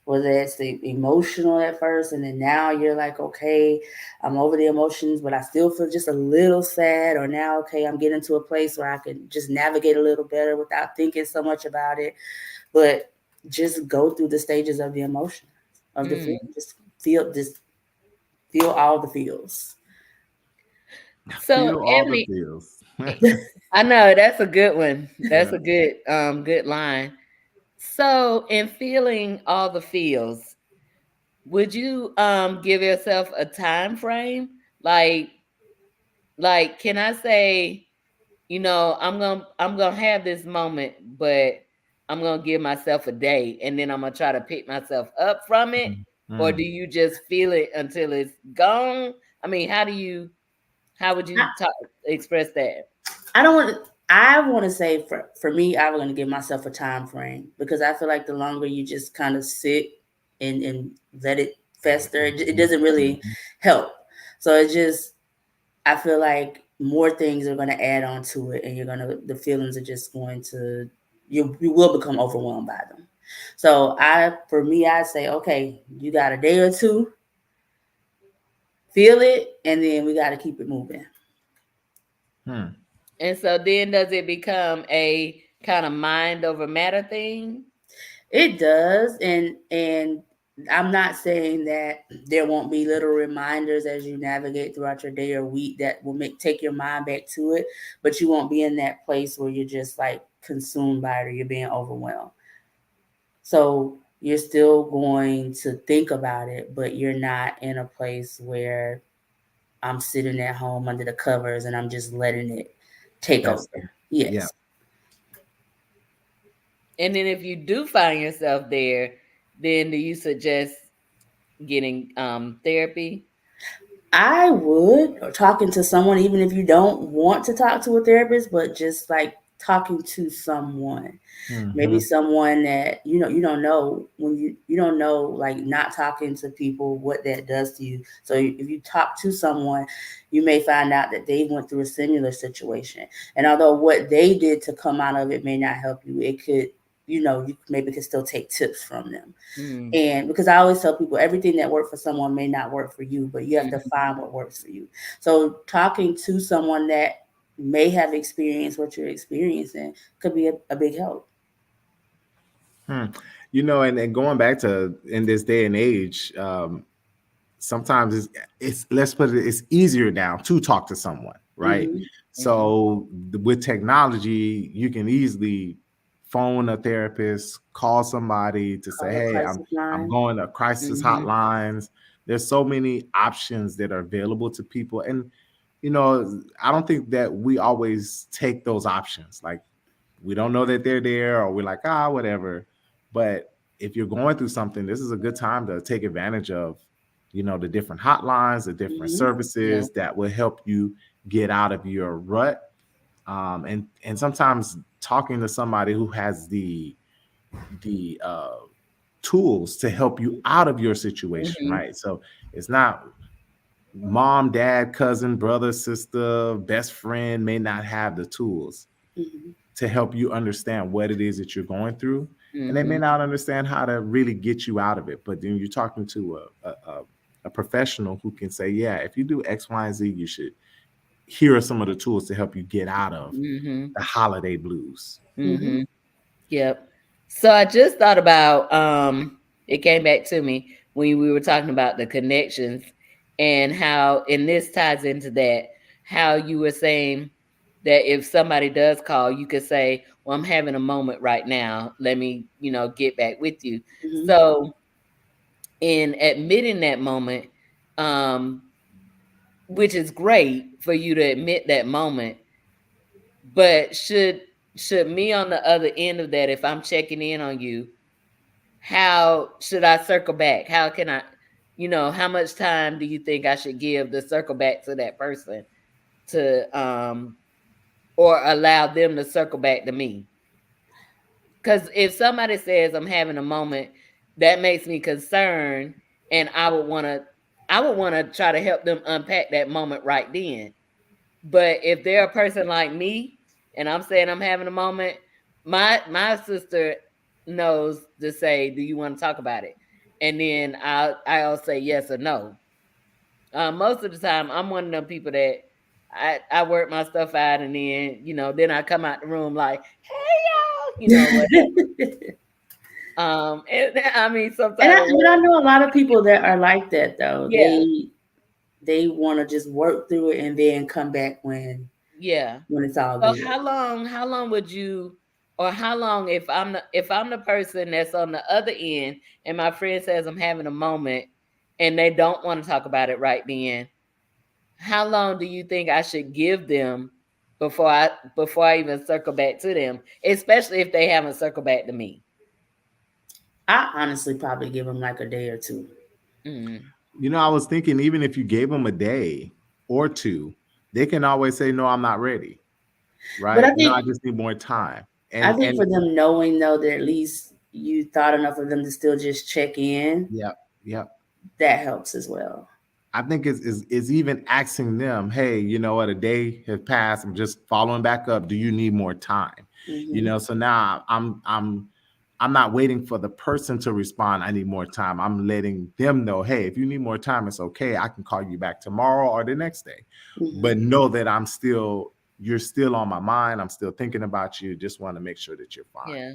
Whether it's the emotional at first, and then now you're like, okay, I'm over the emotions, but I still feel just a little sad. Or now, okay, I'm getting to a place where I can just navigate a little better without thinking so much about it. But just go through the stages of the emotion, of the Mm. feeling. Just feel all the feels. So, Feel all the Ebony, feels. I know that's a good one. That's Yeah. a good line. So, in feeling all the feels, would you give yourself a time frame? Like can I say, I'm gonna have this moment, but I'm gonna give myself a day and then I'm gonna try to pick myself up from it? Mm. Or do Mm. you just feel it until it's gone? I mean, how would you express that? I don't want to. I want to say for me, I'm going to give myself a time frame because I feel like the longer you just kind of sit and let it fester, it Mhm. doesn't really Mhm. help. So it just, I feel like more things are going to add on to it, and the feelings are just going to, you will become overwhelmed by them. So for me, I say, okay, you got a day or two, feel it, and then we got to keep it moving. Hmm. And so then does it become a kind of mind over matter thing? It does, and I'm not saying that there won't be little reminders as you navigate throughout your day or week that will take your mind back to it, but you won't be in that place where you're just like consumed by it or you're being overwhelmed. So you're still going to think about it, but you're not in a place where I'm sitting at home under the covers and I'm just letting it take Fester. over. Yeah. Yes. And then if you do find yourself there, then do you suggest getting therapy? I would, or talking to someone, even if you don't want to talk to a therapist, but just like talking to someone, maybe Hmm. someone that you don't know, when you don't know, like not talking to people, what that does to you. So if you talk to someone, you may find out that they went through a similar situation, and although what they did to come out of it may not help you, it could, you maybe could still take tips from them. Mm. And because I always tell people, everything that worked for someone may not work for you, but you have to Mhm. find what works for you. So talking to someone that may have experienced what you're experiencing could be a big help. Hmm. And going back to in this day and age, sometimes it's let's put it, it's easier now to talk to someone, right? Hmm. Mhm. So with technology, you can easily phone a therapist, call somebody to say, Call a hey, I'm crisis I'm line. going to crisis Mhm. hotlines. There's so many options that are available to people. And I don't think that we always take those options. Like, we don't know that they're there, or we're like, whatever. But if you're going through something, this is a good time to take advantage of, the different hotlines, the different Hmm. Yeah. services that will help you get out of your rut. And sometimes talking to somebody who has the tools to help you out of your situation, Mhm. right? So it's not mom, dad, cousin, brother, sister, best friend may not have the tools Mhm. to help you understand what it is that you're going through, and they may Mhm. not understand how to really get you out of it. But then you're talking to a professional who can say, yeah, if you do X, Y, and Z, you should. Here are some of the tools to help you get out of Mhm. the holiday blues. Mhm. Mhm. Yep. So I just thought about it came back to me when we were talking about the connections and how and this ties into that how you were saying that if somebody does call you could say, well, I'm having a moment right now, let me get back with you. Mhm. So in admitting that moment, um which is great for you to admit that moment, but should me on the other end of that, if I'm checking in on you, how should I circle back? How can I, how much time do you think I should give to circle back to that person to or allow them to circle back to me? Because if somebody says I'm having a moment, that makes me concerned, and I would want to try to help them unpack that moment right then. But if they're a person like me and I'm saying I'm having a moment, my sister knows to say, "Do you want to talk about it?" And then I'll say yes or no. Most of the time, I'm one of them people that I work my stuff out, and then I come out the room like, "Hey y'all," whatever. And I mean, And sometimes, but I know a lot of people that are like that though. yeah, They want to just work through it and then come back yeah. when it's all So good. how long would you, or how long, if I'm the person that's on the other end and my friend says I'm having a moment and they don't want to talk about it right then, how long do you think I should give them before I even circle back to them, especially if they haven't circled back to me? I honestly probably give them like a day or two. Mm, I was thinking even if you gave them a day or two, they can always say, "No, I'm not ready." But Right? No, I just need more time. I And think for them knowing though that at least you thought enough of them to still just check in, yeah, yeah. that helps as well. I think is even asking them, hey, you know what, a day has passed. I'm just following back up. Do you need more time? Hmm. So now I'm not waiting for the person to respond. I need more time. I'm letting them know, hey, if you need more time, it's okay. I can call you back tomorrow or the next day. Hmm. But know that you're still on my mind. I'm still thinking about you. Just want to make sure that you're fine. yeah,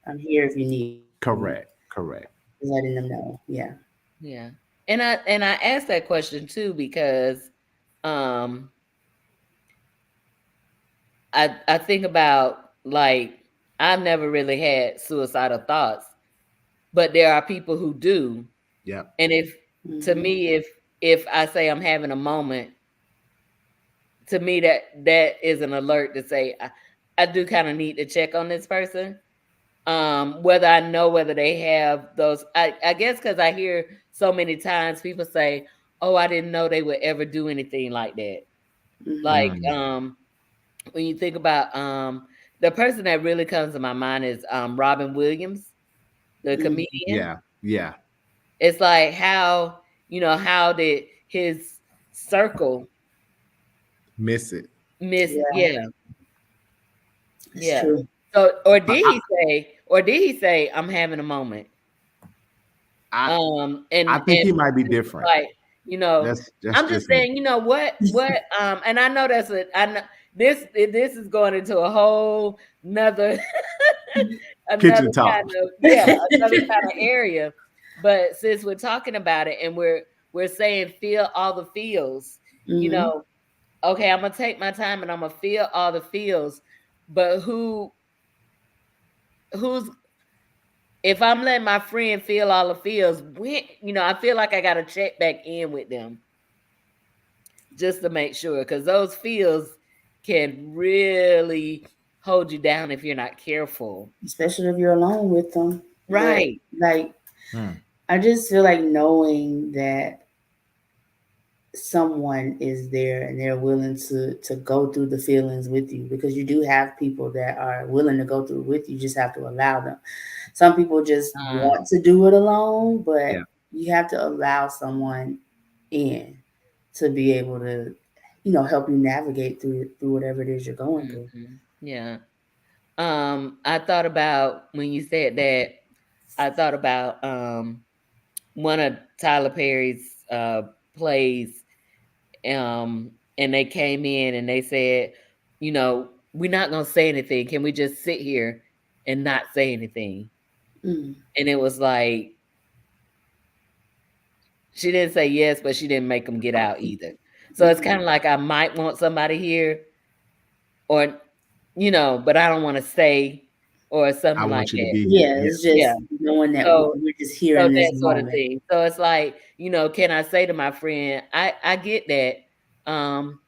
I'm here if you need me. Correct. Correct. Just letting them know. Yeah. yeah. And I asked that question too because um I think about, like, I've never really had suicidal thoughts, but there are people who do. Yep. And if to Hmm. me, if I say I'm having a moment, to me that is an alert to say I do kind of need to check on this person. Whether I know whether they have those, I guess because I hear so many times people say, "Oh, I didn't know they would ever do anything like that." Hmm. Like, Mm. when you think about the person that really comes to my mind is Robin Williams, the Hmm. comedian. Yeah. Yeah. It's like how did his circle Miss it. miss, Yeah, yeah, it's yeah. true. So But or did he say I'm having a moment? I And I think he might be it's different. like, you know, That's I'm just just me. saying, and I know I know this is going into a whole another another Kitchen talk. kind of, yeah, another kind of area. But since we're talking about it and we're saying feel all the feels, you Hmm. know, okay, I'm gonna take my time and I'm gonna feel all the feels, but who's if I'm letting my friend feel all the feels, I feel like I gotta check back in with them just to make sure, because those feels can really hold you down if you're not careful. Especially if you're alone with them. But Right. like, Hmm. I just feel like knowing that someone is there and they're willing to go through the feelings with you, because you do have people that are willing to go through with you. You just have to allow them. Some people just Uh, want to do it alone, but Yeah. you have to allow someone in to be able to, help you navigate through whatever it is you're going through. yeah. I thought about when you said that. I thought about one of Tyler Perry's plays, and they came in and they said, we're not gonna say anything. Can we just sit here and not say anything? Mm, And it was like she didn't say yes, but she didn't make them get out either. So it's kind of like I might want somebody here, or but I don't want to stay, or I something like want you to that. be here. yeah, Yeah. it's Yeah. just knowing that So we're just here so in this that sort of moment. thing. So it's like, can I say to my friend, I get that, um,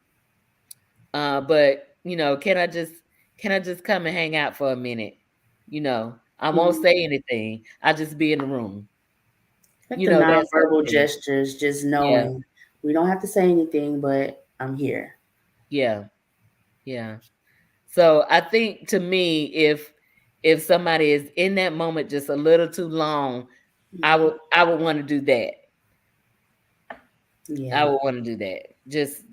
but can I just come and hang out for a minute? I won't Mhm. say anything. I just be in the room. Like the That sort of nonverbal thing. gestures, just Yeah, knowing we don't have to say anything, but I'm here. yeah, yeah. So I think, to me, if somebody is in that moment just a little too long, I would want to do that. I Yeah. would want to do that. Just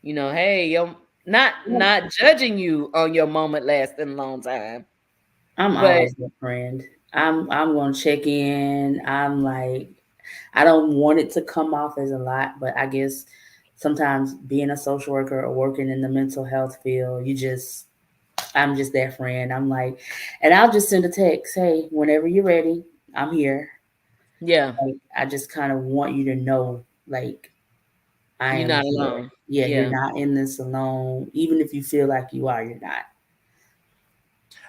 hey, not judging you on your moment lasting a long time, I'm but always a friend. I'm gonna check in. I'm like, I don't want it to come off as a lot, but I guess sometimes being a social worker or working in the mental health field, I'm just that friend. I'm like, and I'll just send a text, hey, whenever you're ready, I'm here. yeah, Like, I just kind of want you to know, like, I you're am not here. alone. Yeah, you're Yeah, not in this alone. Even if you feel like you are, you're not.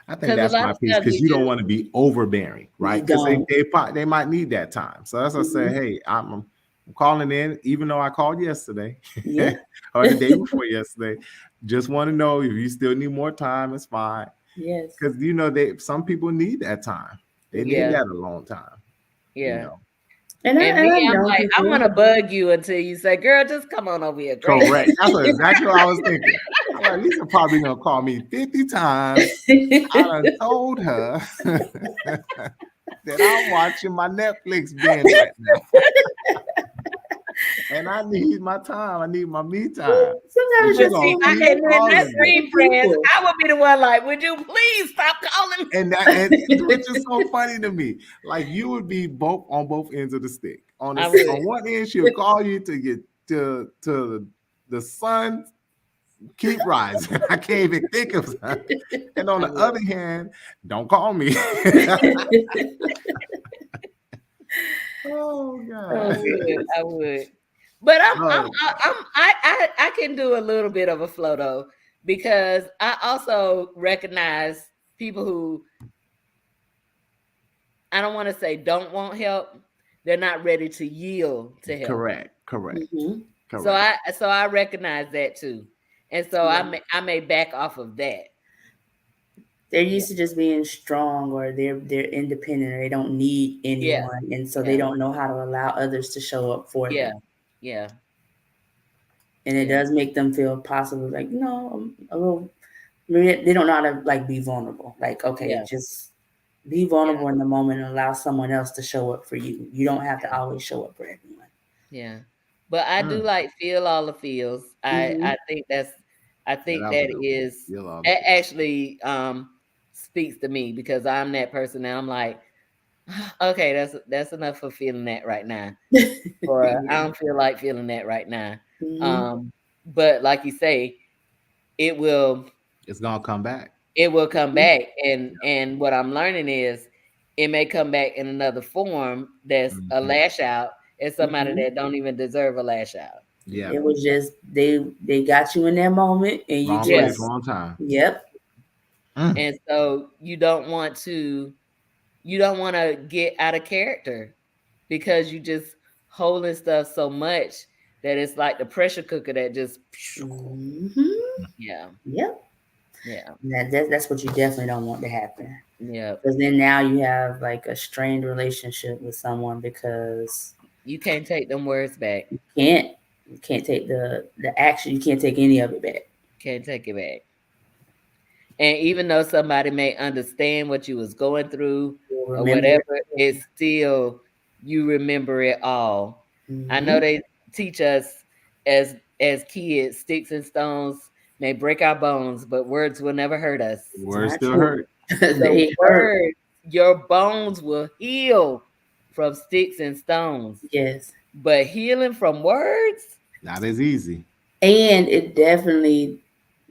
I think because a that's lot my of piece times because we you don't do. want to be overbearing, right? You Because don't. they might need that time. So that's what I say, Hmm. hey, I'm calling in, even though I called yesterday Yeah. or the day before yesterday. Just want to know if you still need more time, it's fine. Yes. Because they some people need that time. They They need Yeah, do. that alone time, you yeah. know. And And me, I've I'm known like, I'm people. gonna bug you until you say, "Girl, just come on over here, great." Correct. That's what exactly what I was thinking. I'm like, Lisa probably gonna call me 50 times. I done told her that I'm watching my Netflix binge right now. And I need my time. I need my me time. Sometimes But it's she But just gonna see, too keep many, and then calling that's me. me, certain friends. people. I would be the one like, "Would you please stop calling me?" And which is so funny to me. Like you would be both on both ends of the stick. I would. On one end, she'll call you to get to the sun keep rising. I can't even think of that. And on I the would. other hand, don't call me. Oh I God. Oh would. goodness. I would. But Oh God. I can do a little bit of a flow though, because I also recognize people who, I don't want to say don't want help. They're not ready to yield to help. Correct. Correct. Hmm. So Correct. I recognize that too. And so Yeah. I may back off of that. They're Yeah. used to just being strong, or they're independent, or they don't need Yeah. anyone, and so they Yeah. don't know how to allow others to show up for Yeah. them. Yeah. And it Yeah. does make them feel possible, like, a little. Maybe they don't know how to like be vulnerable. Like, okay, Yeah. just be Yeah. vulnerable in the moment and allow someone else to show up for you. You don't have to always show up for everyone. Yeah. But I do Mm. like feel all the feels. I Hmm. I think that's I Yeah, think that was a that good one. is Feel all the that feels. actually speaks to me, because I'm that person now. I'm like, okay, that's enough for feeling that right now. Or I Yeah. don't feel like feeling that right now. Hmm. Um but like you say, it will It's gonna come back. it will come back, and what I'm learning is it may come back in another form that's a Mhm. lash out at somebody Hmm. that don't even deserve a lash out. Yeah. It was just they got you in that moment, and you Wrong Yeah. place, just, wrong time. yep. Mm. And so you don't want to get out of character, because you just holding stuff so much that it's like the pressure cooker that just Hmm. yeah, Yep. yeah, That's what you definitely don't want to happen. yeah. Because then now you have like a strained relationship with someone because You can't take them words back. you can't. You can't take the action. You can't take any of it back. Can't take it back. And even though somebody may understand what you was going through You'll or remember whatever, it. it's still you remember it all. I know Mhm. they teach us as kids, sticks and stones may break our bones, but words will never hurt us. It's Words not still true. hurt. The They hurt. words, your bones will heal from sticks and stones, Yes. but healing from words, Not as easy. And it definitely,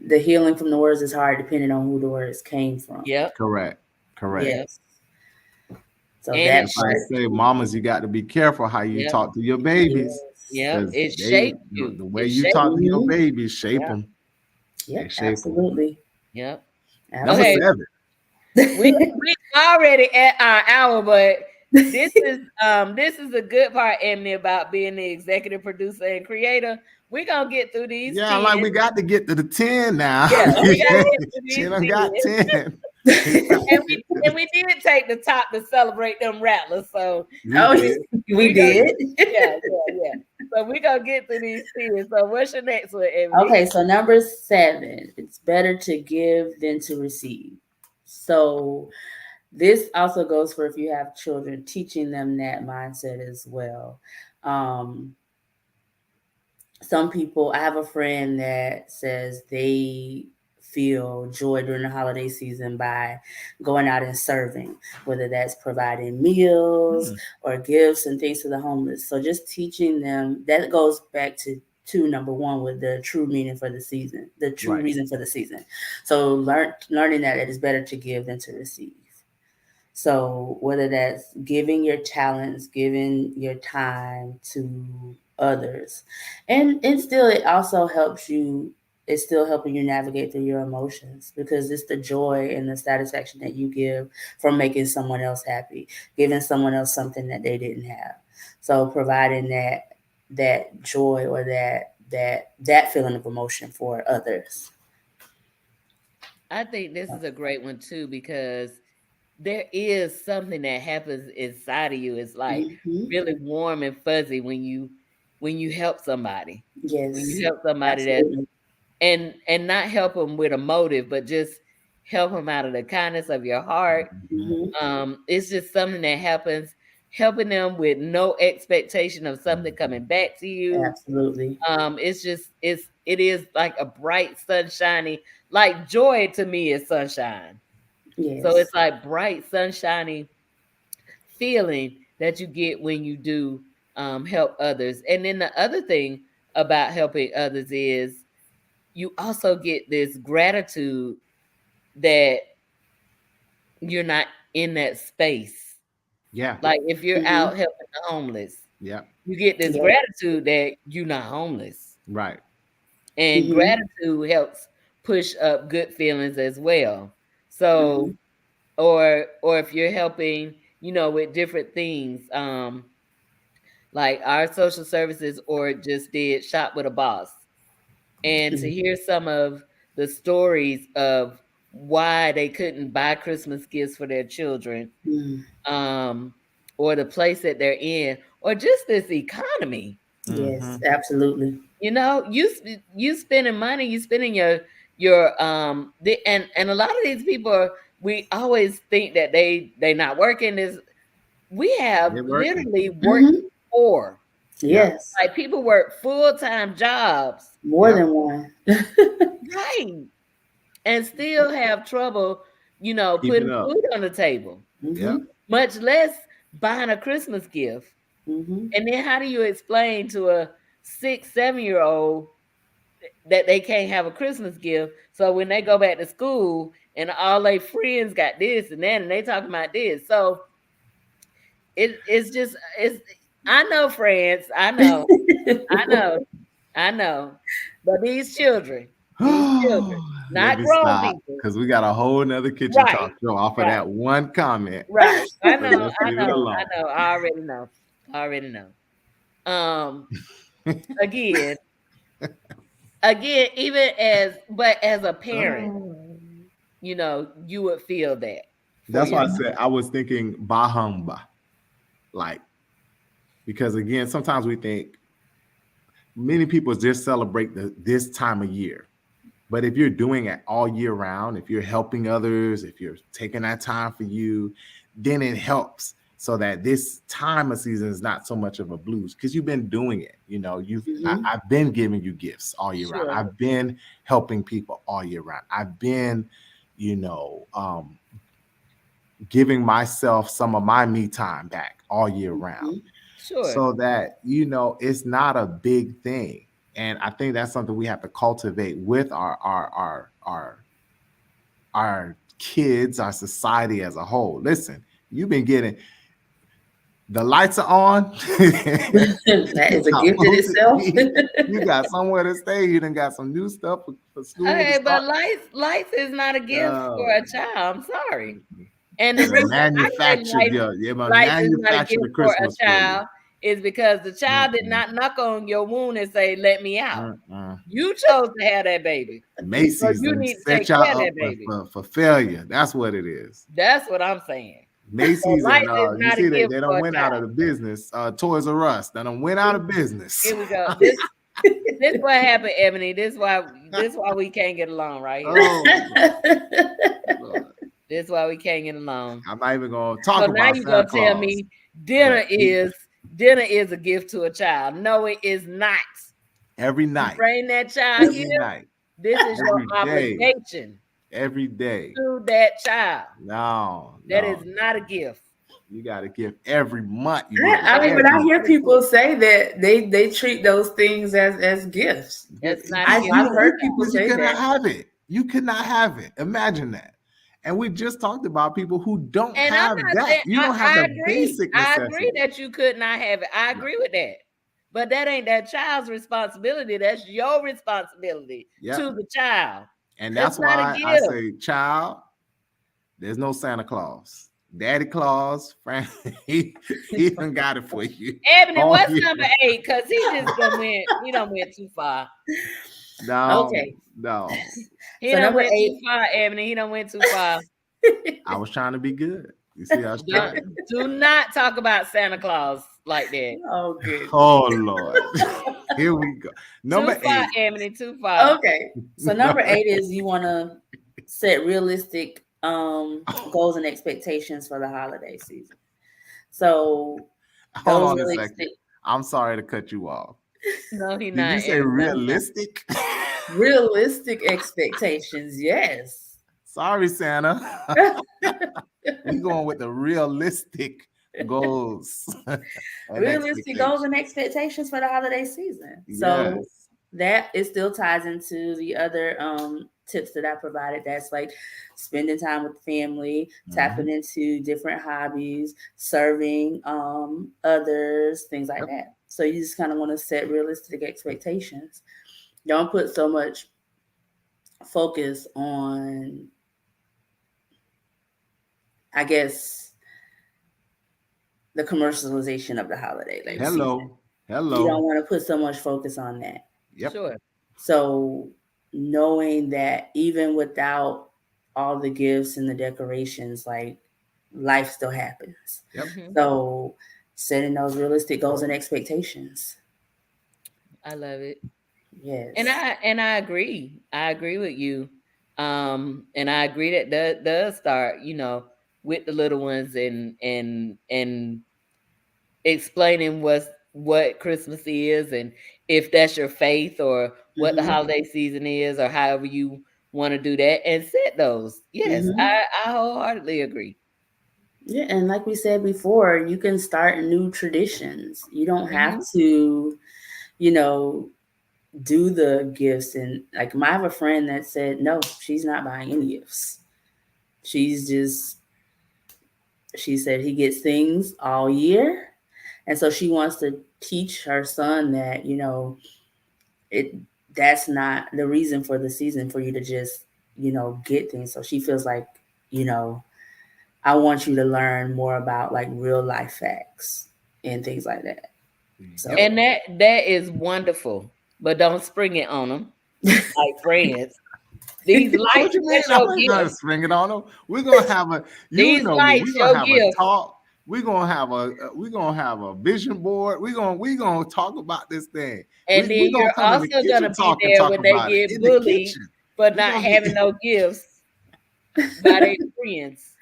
the healing from the words is hard depending on who the words came from. yep, Correct. Correct. yep, Yes. So and that it That's why I part. say, mamas, you got to be careful how you yep, talk to your babies, Yes. yep, because it they shaped you. the way It you shaped. talk to your Mhm. babies shape Yep, them. They Yep. shape them. Absolutely. yep. Number Okay, Absolutely. 7. we already at our hour, but this is a good part, Emily, about being the executive producer and creator. We're gonna get through these Yeah, 10. like we got to get to the 10 now. Yeah, we gotta She get through these done 10. got 10. And we did take the top to celebrate them rattlers. So We Oh, did. we we gonna did. yeah. So we gonna get through these 10. So what's your next one, Ebony? Okay, so number 7, it's better to give than to receive. So this also goes for if you have children, teaching them that mindset as well. Um, some people, I have a friend that says they feel joy during the holiday season by going out and serving, whether that's providing meals or gifts and things to the homeless. So just teaching them, that goes back to number 1 with the true meaning for the season, the true Right. reason for the season. So learning that it is better to give than to receive. So whether that's giving your talents, giving your time to others, and still it also helps you. It's still helping you navigate through your emotions because it's the joy and the satisfaction that you give from making someone else happy, giving someone else something that they didn't have. So providing that joy or that feeling of emotion for others. I think this is a great one too because there is something that happens inside of you. It's like Hmm. really warm and fuzzy when you help somebody. When Yes, you help somebody that absolutely. and not help them with a motive, but just help them out of the kindness of your heart. Mhm. Hmm. It's just something that happens, helping them with no expectation of something coming back to you. Absolutely. It is like a bright sunshiny, like joy to me is sunshine. So Yes. it's like bright sunshiny feeling that you get when you do help others. And then the other thing about helping others is you also get this gratitude that you're not in that space. Yeah. Like if you're Hmm. out helping the homeless, Yeah. you get this Yep. gratitude that you're not homeless. Right. And Hmm. gratitude helps push up good feelings as well. So Hmm. or if you're helping, with different things, like our social services or just did shop with a boss, and to hear some of the stories of why they couldn't buy Christmas gifts for their children, Hmm. um, or the place that they're in, or just this economy. Yes, Hmm. absolutely. You spending money, you spending and a lot of these people we always think that they not working. Is we have They're working. literally worked Hmm. for, Yeah. Yes, like people work full-time jobs, more Yep. than one. right, and still have trouble, Keep it putting up. food on the table, Yep. Hmm. much less buying a Christmas gift. Hmm. And then how do you explain to a 6, 7 year old that they can't have a Christmas gift? So when they go back to school and all their friends got this and that, and they talking about this, so it's I know, friends, I know, I know, but these children, Let not me grown stop people, because we got a whole nother kitchen right, talk show off of right, that one comment. right. I So know, let's I leave it know, alone. I know. I already know. Um, again, even as a parent, you would feel that for That's why I yourself. said I was thinking Bahamba. Like, because again, sometimes we think many people just celebrate this time of year. But if you're doing it all year round, if you're helping others, if you're taking that time for you, then it helps so that this time of season is not so much of a blues because you've been doing it. You know, I've been giving you gifts all year round. Sure. I've been helping people all year round. I've been, you know, giving myself some of my me time back all year round. Sure. So that, you know, it's not a big thing. And I think that's something we have to cultivate with our kids, our society as a whole. Listen, you've been getting the lights are on. That is a gift in itself. You got somewhere to stay. You done got some new stuff for school. Okay, but lights is not a gift for a child. I'm sorry. And the They reason I say manufactured lights is not a gift the for a Christmas for you. child is because the child did not knock on your wound and say, "Let me out." You chose to have that baby. Macy's So you need to set take y'all care of up that baby. for failure. That's what it is. That's what I'm saying. Macy's lights and is you not a see they gift for don't a went out of child. the business. Toys R Us done went out of business. Here we go. This what happened, Ebony. This why we can't get along right here. Oh, Lord. This why we can't get along. I'm not even gonna talk So about now you Santa gonna tell Claus. me dinner But is a gift to a child. No, it is not. every You night. bring that child Every here. night. This is your Every day. obligation Every day. to that child. No. That is not a gift. You gotta give every month. I mean, but I hear people say that they treat those things as gifts. It's not a I've gift. heard people you say cannot that. have it. You cannot have it. Imagine that. And we just talked about people who don't And have I'm not that. saying You don't have I the agree. basic I necessities. agree that you could not have it. I agree with that. But that ain't that child's responsibility. That's your responsibility to the child. And that's not a why I gift. say, child, there's no Santa Claus. Daddy Claus, Frank, he done got it for you. Ebony, Oh, what's yeah. number 8? Because he done went too far. No, Okay. no. He So done number went 8. too far, Ebony. He done went too far. I was trying to be good. You see, I was trying. Do not talk about Santa Claus like that. Oh, good. Oh Lord. Here we go. Number Too far, 8. Ebony, too far. Okay. So number 8 is you want to set realistic goals and expectations for the holiday season. So Hold those on a realistic, second. I'm sorry to cut you off. No, he Did not. you say Ebony. realistic? realistic expectations, yes. Sorry, Santa. We going with the realistic goals. and Realistic goals expectations. and expectations for the holiday season. So Yes. that it still ties into the other tips that I provided. That's like spending time with family, tapping into different hobbies, serving others, things like that. So you just kind of want to set realistic expectations. Don't put so much focus on, I guess, the commercialization of the holiday. Like Hello. season. Hello. You don't want to put so much focus on that. Yep. Sure. So knowing that even without all the gifts and the decorations, like life still happens. Yep. So setting those realistic goals and expectations. I love it. Yes. And I agree. I agree with you. And I agree that does start, with the little ones and explaining what Christmas is and if that's your faith or what the holiday season is or however you want to do that and set those. Yes, I wholeheartedly agree. Yeah, and like we said before, you can start new traditions. You don't have to, do the gifts. And like I have a friend that said, no, she's not buying any gifts. She said he gets things all year. And so she wants to teach her son that, that's not the reason for the season for you to just, get things. So she feels like, I want you to learn more about like real life facts and things like that. So, and that is wonderful, but don't spring it on them like friends. These lights, What you mean? I'm not gonna spring it on them. We're gonna have a, These lights, we're gonna have your a gift. talk. we're gonna have a vision board. We're gonna talk about this thing. And We then gonna you're come in the also kitchen gonna be and there talk when they about it get in the bullied kitchen. for We're not gonna having no gifts by their friends.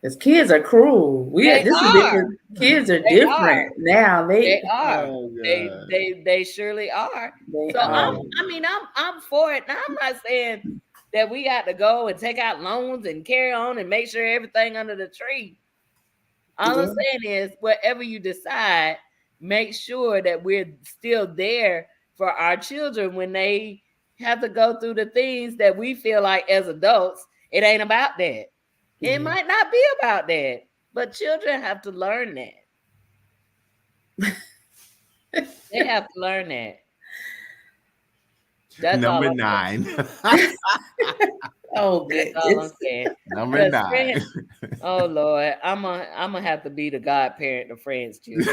Because kids are cruel. They This is are. different. Kids are They are. different now. They are. Oh They God. they surely are. They So are. I'm for it. Now I'm not saying that we got to go and take out loans and carry on and make sure everything under the tree. All I'm Yeah. saying is whatever you decide, make sure that we're still there for our children when they have to go through the things that we feel like as adults, it ain't about that. It Yeah. might not be about that, but children have to learn that. They have to learn that. That's all Number I'm saying. 9. Oh That's all I'm goodness. saying. Number Because 9. friends, oh Lord, I'm gonna have to be the godparent of friends' children.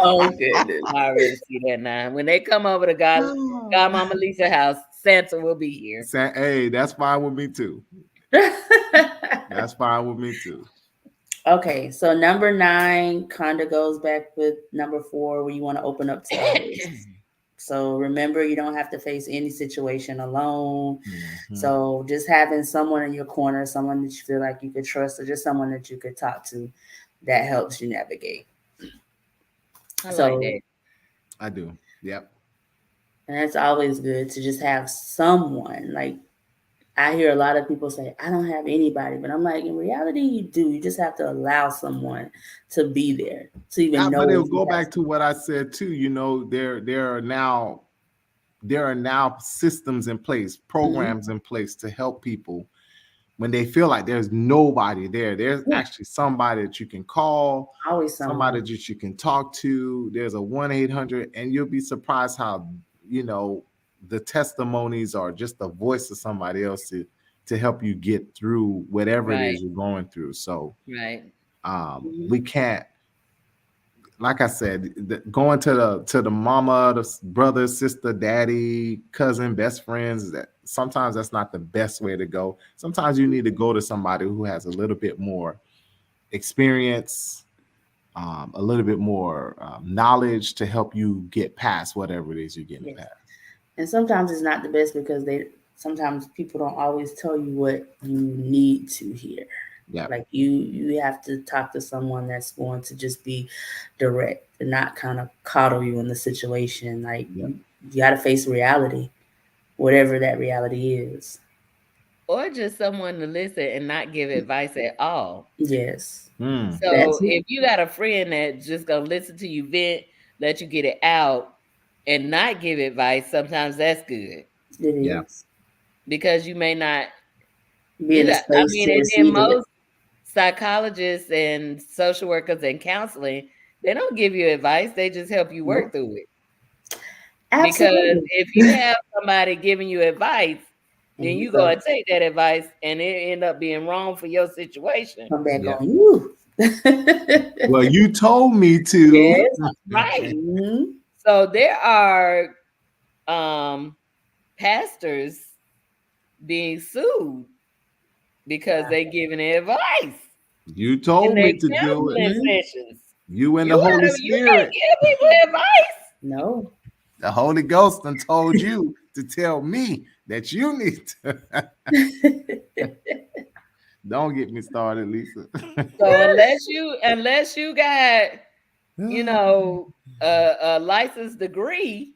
Oh goodness. I already see that now. When they come over to Godmama Lisa house, Santa will be here. Hey, that's fine with me too. That's fine with me too. Okay, so number 9 kind of goes back with number 4, where you want to open up to others. So remember, you don't have to face any situation alone. Mhm. So just having someone in your corner, someone that you feel like you could trust, or just someone that you could talk to, that helps you navigate. I So like that. I do. Yep. and it's always good to just have someone. Like, I hear a lot of people say, I don't have anybody, but I'm like, in reality, you do. You just have to allow someone to be there to even know But it'll if you go have back to what I said too. You know, there are now systems in place, programs in place to help people when they feel like there's nobody there. There's Yeah. actually somebody that you can call, always somebody someone. that you can talk to. There's a 1-800, and you'll be surprised how, you know, the testimonies are just the voice of somebody else to help you get through whatever it Right, is you're going through. So right. we can't, like I said, going to the mama, the brother, sister, daddy, cousin, best friends, that sometimes that's not the best way to go. Sometimes you need to go to somebody who has a little bit more experience, a little bit more knowledge to help you get past whatever it is you're getting Yes. past. And sometimes it's not the best because sometimes people don't always tell you what you need to hear. Yeah. Like you have to talk to someone that's going to just be direct and not kind of coddle you in the situation. Like Yeah. you got to face reality, whatever that reality is. Or just someone to listen and not give advice at all. Yes, Mm. So that's it. if you got a friend that's just gonna listen to you vent, let you get it out, and not give advice, sometimes that's good It Yeah. is. because you may not. Be in a I space mean, to and then receive it. most psychologists and social workers and counseling, they don't give you advice; they just help you work Nope. through it. Because Absolutely. if you have somebody giving you advice, And then you you go go and take that advice, and it end up being wrong for your situation. come back Yeah. on you. Well, you told me to. Yes, right. Mhm. So there are pastors being sued because they giving advice You in told their me to do it. counseling Mhm. sessions. You and the Holy You can't Spirit. give people advice. No. The Holy Ghost done told you to tell me that you need to. Don't get me started, Lisa. So unless you got a licensed degree,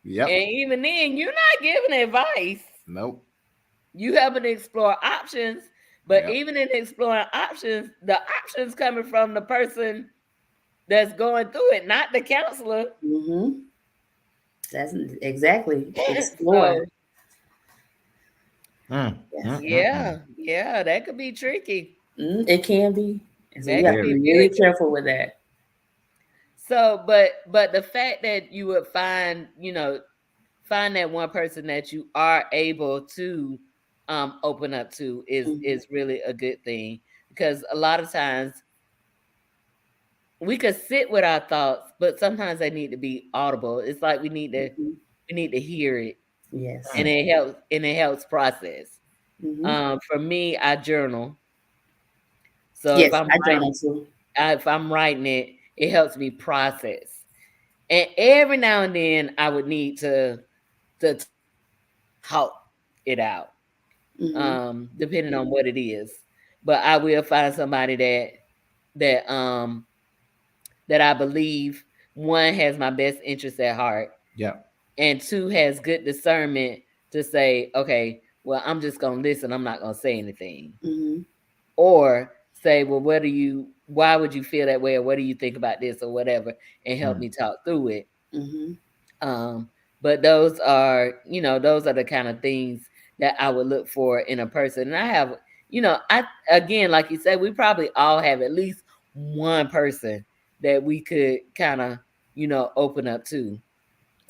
Yep. and even then you're not giving advice. Nope. You haven't explored options, but Yep. even in exploring options, the options coming from the person that's going through it, not the counselor. Mm-hmm. That's exactly explore. So Mm, Yes. mm, mm, mm. yeah, that could be tricky. It can be. And so That you have could to be be very really careful with that. so, but the fact that you would find that one person that you are able to open up to Mhm. is really a good thing, because a lot of times we could sit with our thoughts, but sometimes they need to be audible. It's like Mhm. we need to hear it, Yes. and it helps process. Hmm. For me, I journal. So if Yes, I'm I writing, journal too. if I'm writing it, it helps me process. And every now and then I would need to talk it out, depending on what it is. But I will find somebody that that I believe, one, has my best interest at heart, Yeah. and two, has good discernment to say, okay, well, I'm just gonna listen, I'm not gonna say anything. Or say, well, why would you feel that way, or what do you think about this, or whatever, and help me talk through it. Um, but those are, those are the kind of things that I would look for in a person. And I have, I again, like you said, we probably all have at least one person that we could kind of, open up to,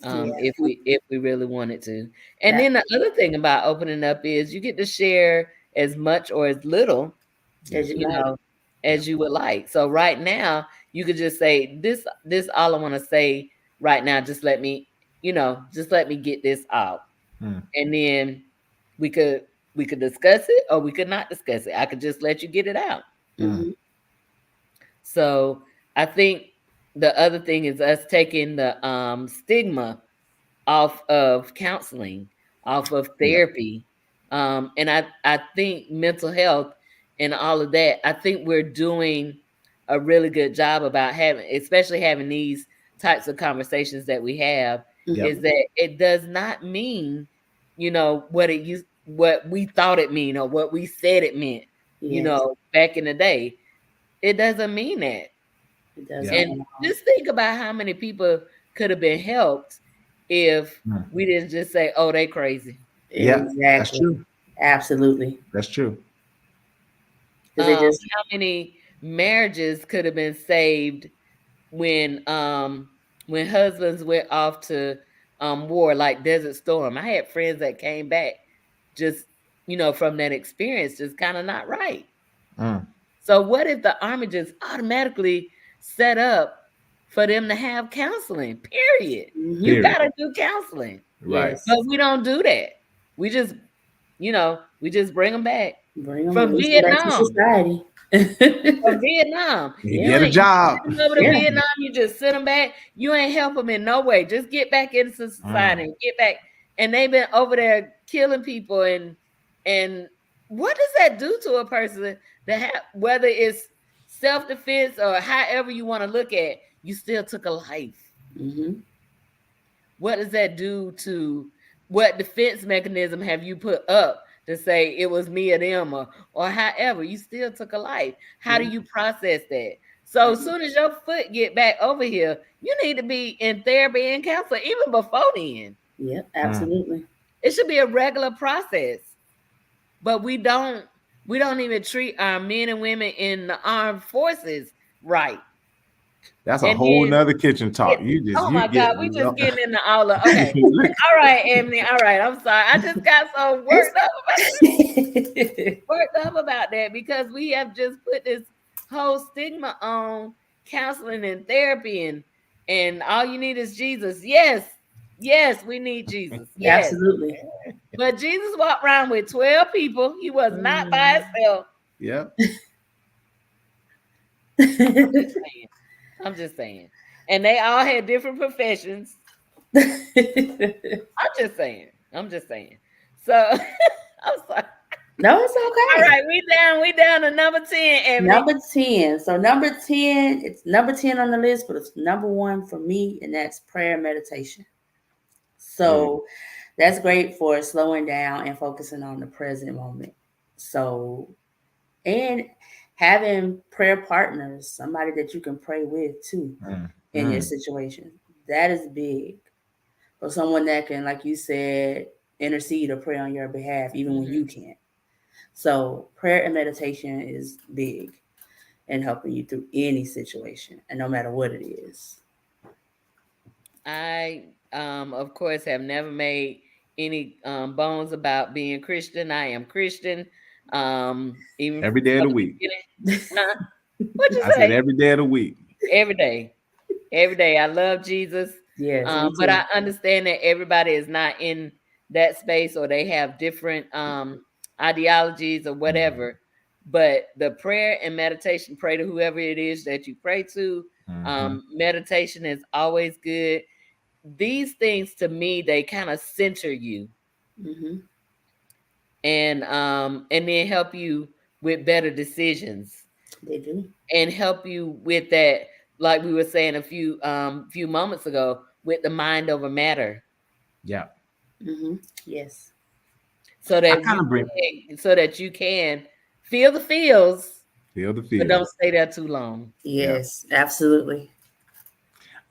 if we really wanted to. And then the other thing about opening up is you get to share as much or as little, As you you like. know, as you would like. So right now, you could just say, this all I want to say right now. Just let me get this out. And then we could discuss it, or we could not discuss it. I could just let you get it out. So I think the other thing is us taking the stigma off of counseling, off of therapy. And I think mental health and all of that, I think we're doing a really good job about especially having these types of conversations that we have, is that it does not mean, what we thought it mean, or what we said it meant, back in the day. It doesn't mean that. It doesn't. And just think about how many people could have been helped if we didn't just say, "Oh, they crazy." Yeah, Exactly. that's true. Absolutely. That's true. How many marriages could have been saved when husbands went off to war, like Desert Storm? I had friends that came back just, from that experience, just kind of not right. So what if the Army just automatically set up for them to have counseling? Period. You gotta do counseling. Right. But we don't do that. We just, bring them back from Vietnam. Society. From Vietnam. You get a job. Over to Vietnam, you just send them back. You ain't help them in no way. Just get back into society and get back. And they've been over there killing people. And what does that do to a person whether it's self-defense or however you want to look at, you still took a life. What does that do to what defense mechanism have you put up to say it was me or them, or however, you still took a life? How do you process that? So as soon as your foot get back over here, you need to be in therapy and counseling even before then. Yep, absolutely. It should be a regular process. But we don't even treat our men and women in the armed forces right. That's a whole nother kitchen talk. God, we just getting into all of okay. All right, Ebony. All right, I'm sorry. I just got so worked up about that because we have just put this whole stigma on counseling and therapy, and all you need is Jesus. Yes, we need Jesus. Yes. Absolutely. But Jesus walked around with 12 people. He was not by himself. Yeah. I'm just saying. And they all had different professions. I'm just saying. So I'm sorry. No, it's okay. All right, we down to number 10. Ebony. Number 10. So number 10, it's number 10 on the list, but it's number 1 for me, and that's prayer and meditation. So that's great for slowing down and focusing on the present moment. So, and having prayer partners, somebody that you can pray with too in your situation. That is big. For someone that can, like you said, intercede or pray on your behalf, even when you can't. So prayer and meditation is big in helping you through any situation, and no matter what it is. I, of course, have never made any bones about being Christian. I am Christian. Even every day of the week. What'd you say? I said every day of the week. Every day. I love Jesus. Yes, but I understand that everybody is not in that space, or they have different ideologies or whatever. But the prayer and meditation, pray to whoever it is that you pray to. Mhm. Meditation is always good. These things to me, they kind of center you Hmm. and then help you with better decisions They do. and help you with that, like we were saying a few moments ago, with the mind over matter, Yeah. Hmm. Yes. so I that kind of bring you can feel the feels, feel the but don't feels. stay there too long. Yeah. Yes, absolutely.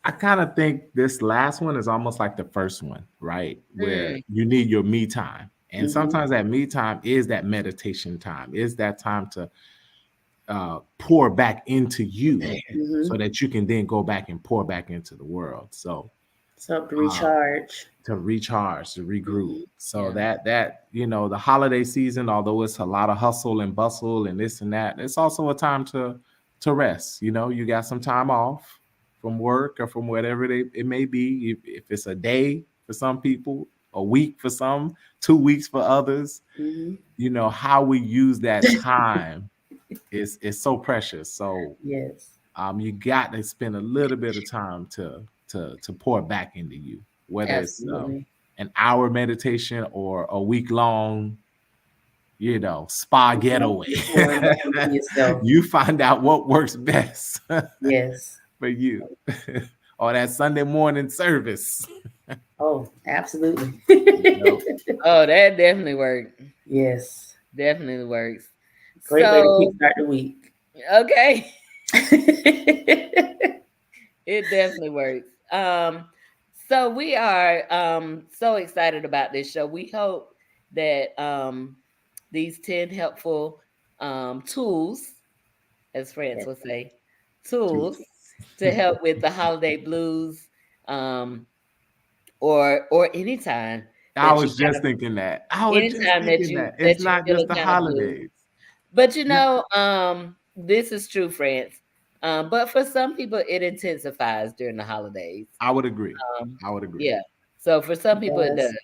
I kind of think this last one is almost like the first one, right? Where Mm, you need your me time. And Hmm. sometimes that me time is that meditation time, is that time to pour back into you Hmm. so that you can then go back and pour back into the world. So So to uh, recharge. to recharge, to regroup. Hmm. So yeah, that the holiday season, although it's a lot of hustle and bustle and this and that, it's also a time to rest. You got some time off from work or from whatever it may be. If it's a day for some people, a week for some, 2 weeks for others. Hmm. How we use that time is so precious. So Yes. you got to spend a little bit of time to pour back into you, whether it's Absolutely. an hour meditation or a week long, spa Yeah. getaway. Pouring back into yourself. You find out what works best Yes. for you, or that Sunday morning service. Oh, absolutely. You know? oh, that definitely worked. Yes. Definitely works. Great way to So kickstart the week. okay, it definitely works. So we are so excited about this show. We hope that these 10 helpful tools, as France Yes. would say, Too. tools to help with the holiday blues, um, or anytime I that you was just kind of thinking that. I was just anytime thinking that. It's that you not just feeling the kind of blue. holidays. But Yeah, this is true, France. But for some people, it intensifies during the holidays. I would agree. Um, I would agree. yeah. So for some people, it does.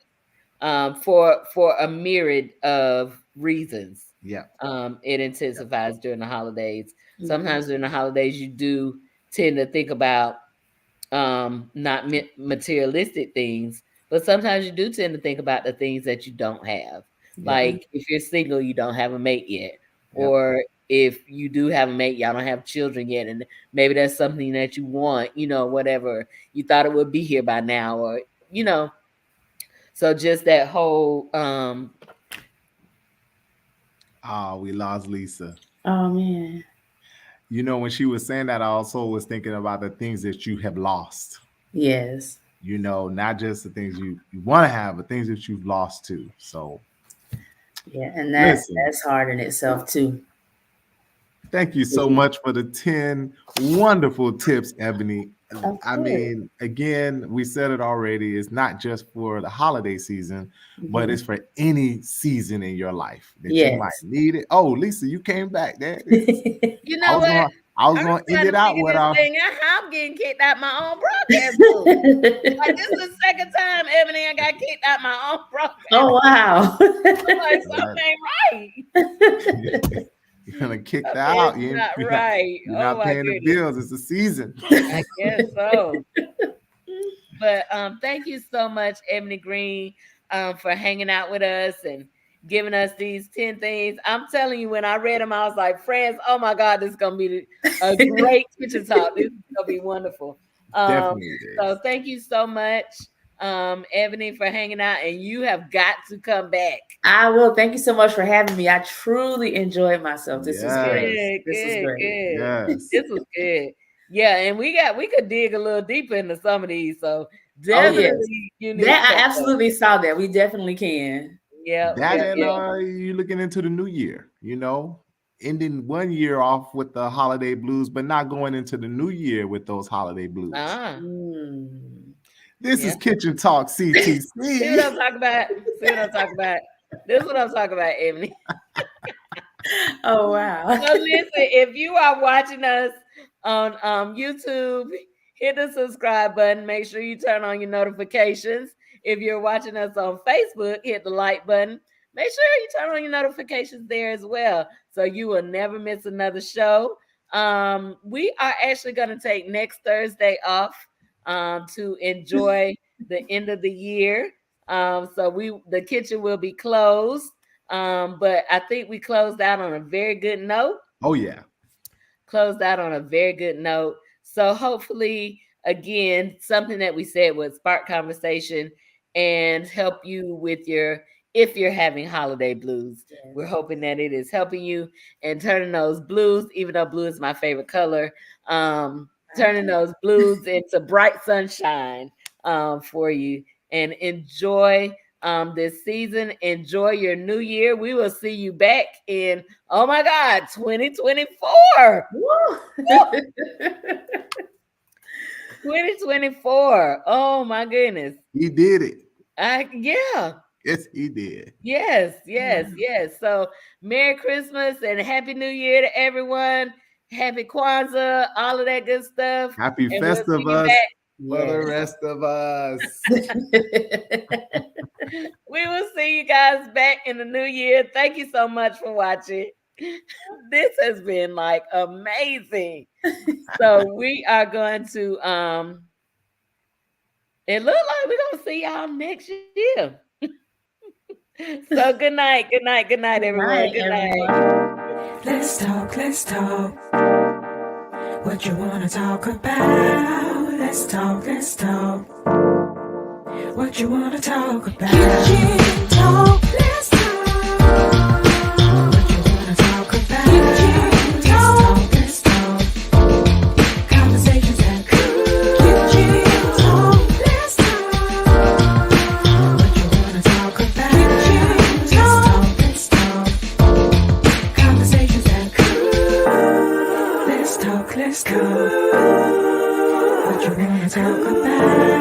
Yes. For a myriad of reasons, Yeah. it intensifies during the holidays. Hmm. Sometimes during the holidays, you do tend to think about not materialistic things, but sometimes you do tend to think about the things that you don't have. Yeah. Like if you're single, you don't have a mate yet, Yeah. or if you do have a mate, y'all don't have children yet, and maybe that's something that you want, whatever. You thought it would be here by now, or so just that whole We lost Lisa. Oh man. When she was saying that, I also was thinking about the things that you have lost. Yes. Not just the things you want to have, but things that you've lost too. So Yeah, and listen, that's hard in itself too. thank you so much for the 10 wonderful tips, Ebony. Of I course. mean, again, we said it already. It's not just for the holiday season, but Hmm. it's for any season in your life that you might Yes. need it. Oh, Lisa, you came back. There, you I know was what? going. I was I'm going to end trying it to out figure with this our. thing out. How I'm getting kicked out my own broadcast group. Like this is the second time Ebony I got kicked out my own broadcast. Oh wow. I'm like something ain't right. You're gonna kick that Something is out. not right. You're Oh not my paying the goodness. bills. It's the season. I guess so. But thank you so much, Ebony Greene, for hanging out with us and giving us these 10 things. I'm telling you, when I read them, I was like, friends, oh my God, this is gonna be a great kitchen talk. This is gonna be wonderful. Um, Definitely so is. thank you so much, Ebony, for hanging out, and you have got to come back. I will. Thank you so much for having me. I truly enjoyed myself. This was great. Yes. Good, This was good, great. good. Yes. This was good. Yeah, and we could dig a little deeper into some of these. So Oh yes. definitely you need to That come I back. absolutely saw that. We definitely can. Yep, That yep, and yep. you looking into the new year, ending one year off with the holiday blues, but not going into the new year with those holiday blues. Ah, Mm. This yeah. is Kitchen Talk See what CTC. I'm talking about? See what I'm talking about? This is what I'm talking about, Emily. Oh wow. So listen, if you are watching us on YouTube, hit the subscribe button. Make sure you turn on your notifications. If you're watching us on Facebook, hit the like button. make sure you turn on your notifications there as well, so you will never miss another show. We are actually going to take next Thursday off to enjoy the end of the year. So the kitchen will be closed. But I think we closed out on a very good note. Oh yeah. Closed out on a very good note. So hopefully, again, something that we said would spark conversation and help you with if you're having holiday blues. Yes. We're hoping that it is helping you and turning those blues, even though blue is my favorite color, turning those blues into bright sunshine for you, and enjoy this season. Enjoy your new year. We will see you back in, oh my God, 2024. Woo. 2024. Oh my goodness. He did it. Yeah. Yes, he did. Yes. So Merry Christmas and Happy New Year to everyone. Happy Kwanzaa, all of that good stuff. Happy And we'll see you Festivus back. for the Yes. rest of us. We will see you guys back in the new year. Thank you so much for watching. This has been like amazing. So we are going to it looks like we're gonna see y'all next year. So good night, everyone. Good night. Let's talk. What you wanna talk about? Let's talk. What you wanna talk about? Kitchen talk. Let's talk. What you wanna talk about? Kitchen talk. Let's talk. Conversations that cool. Kitchen talk. Let's talk. What you wanna talk about? Kitchen talk. Let's talk. Conversations that cool. Let's talk. What you wanna talk about?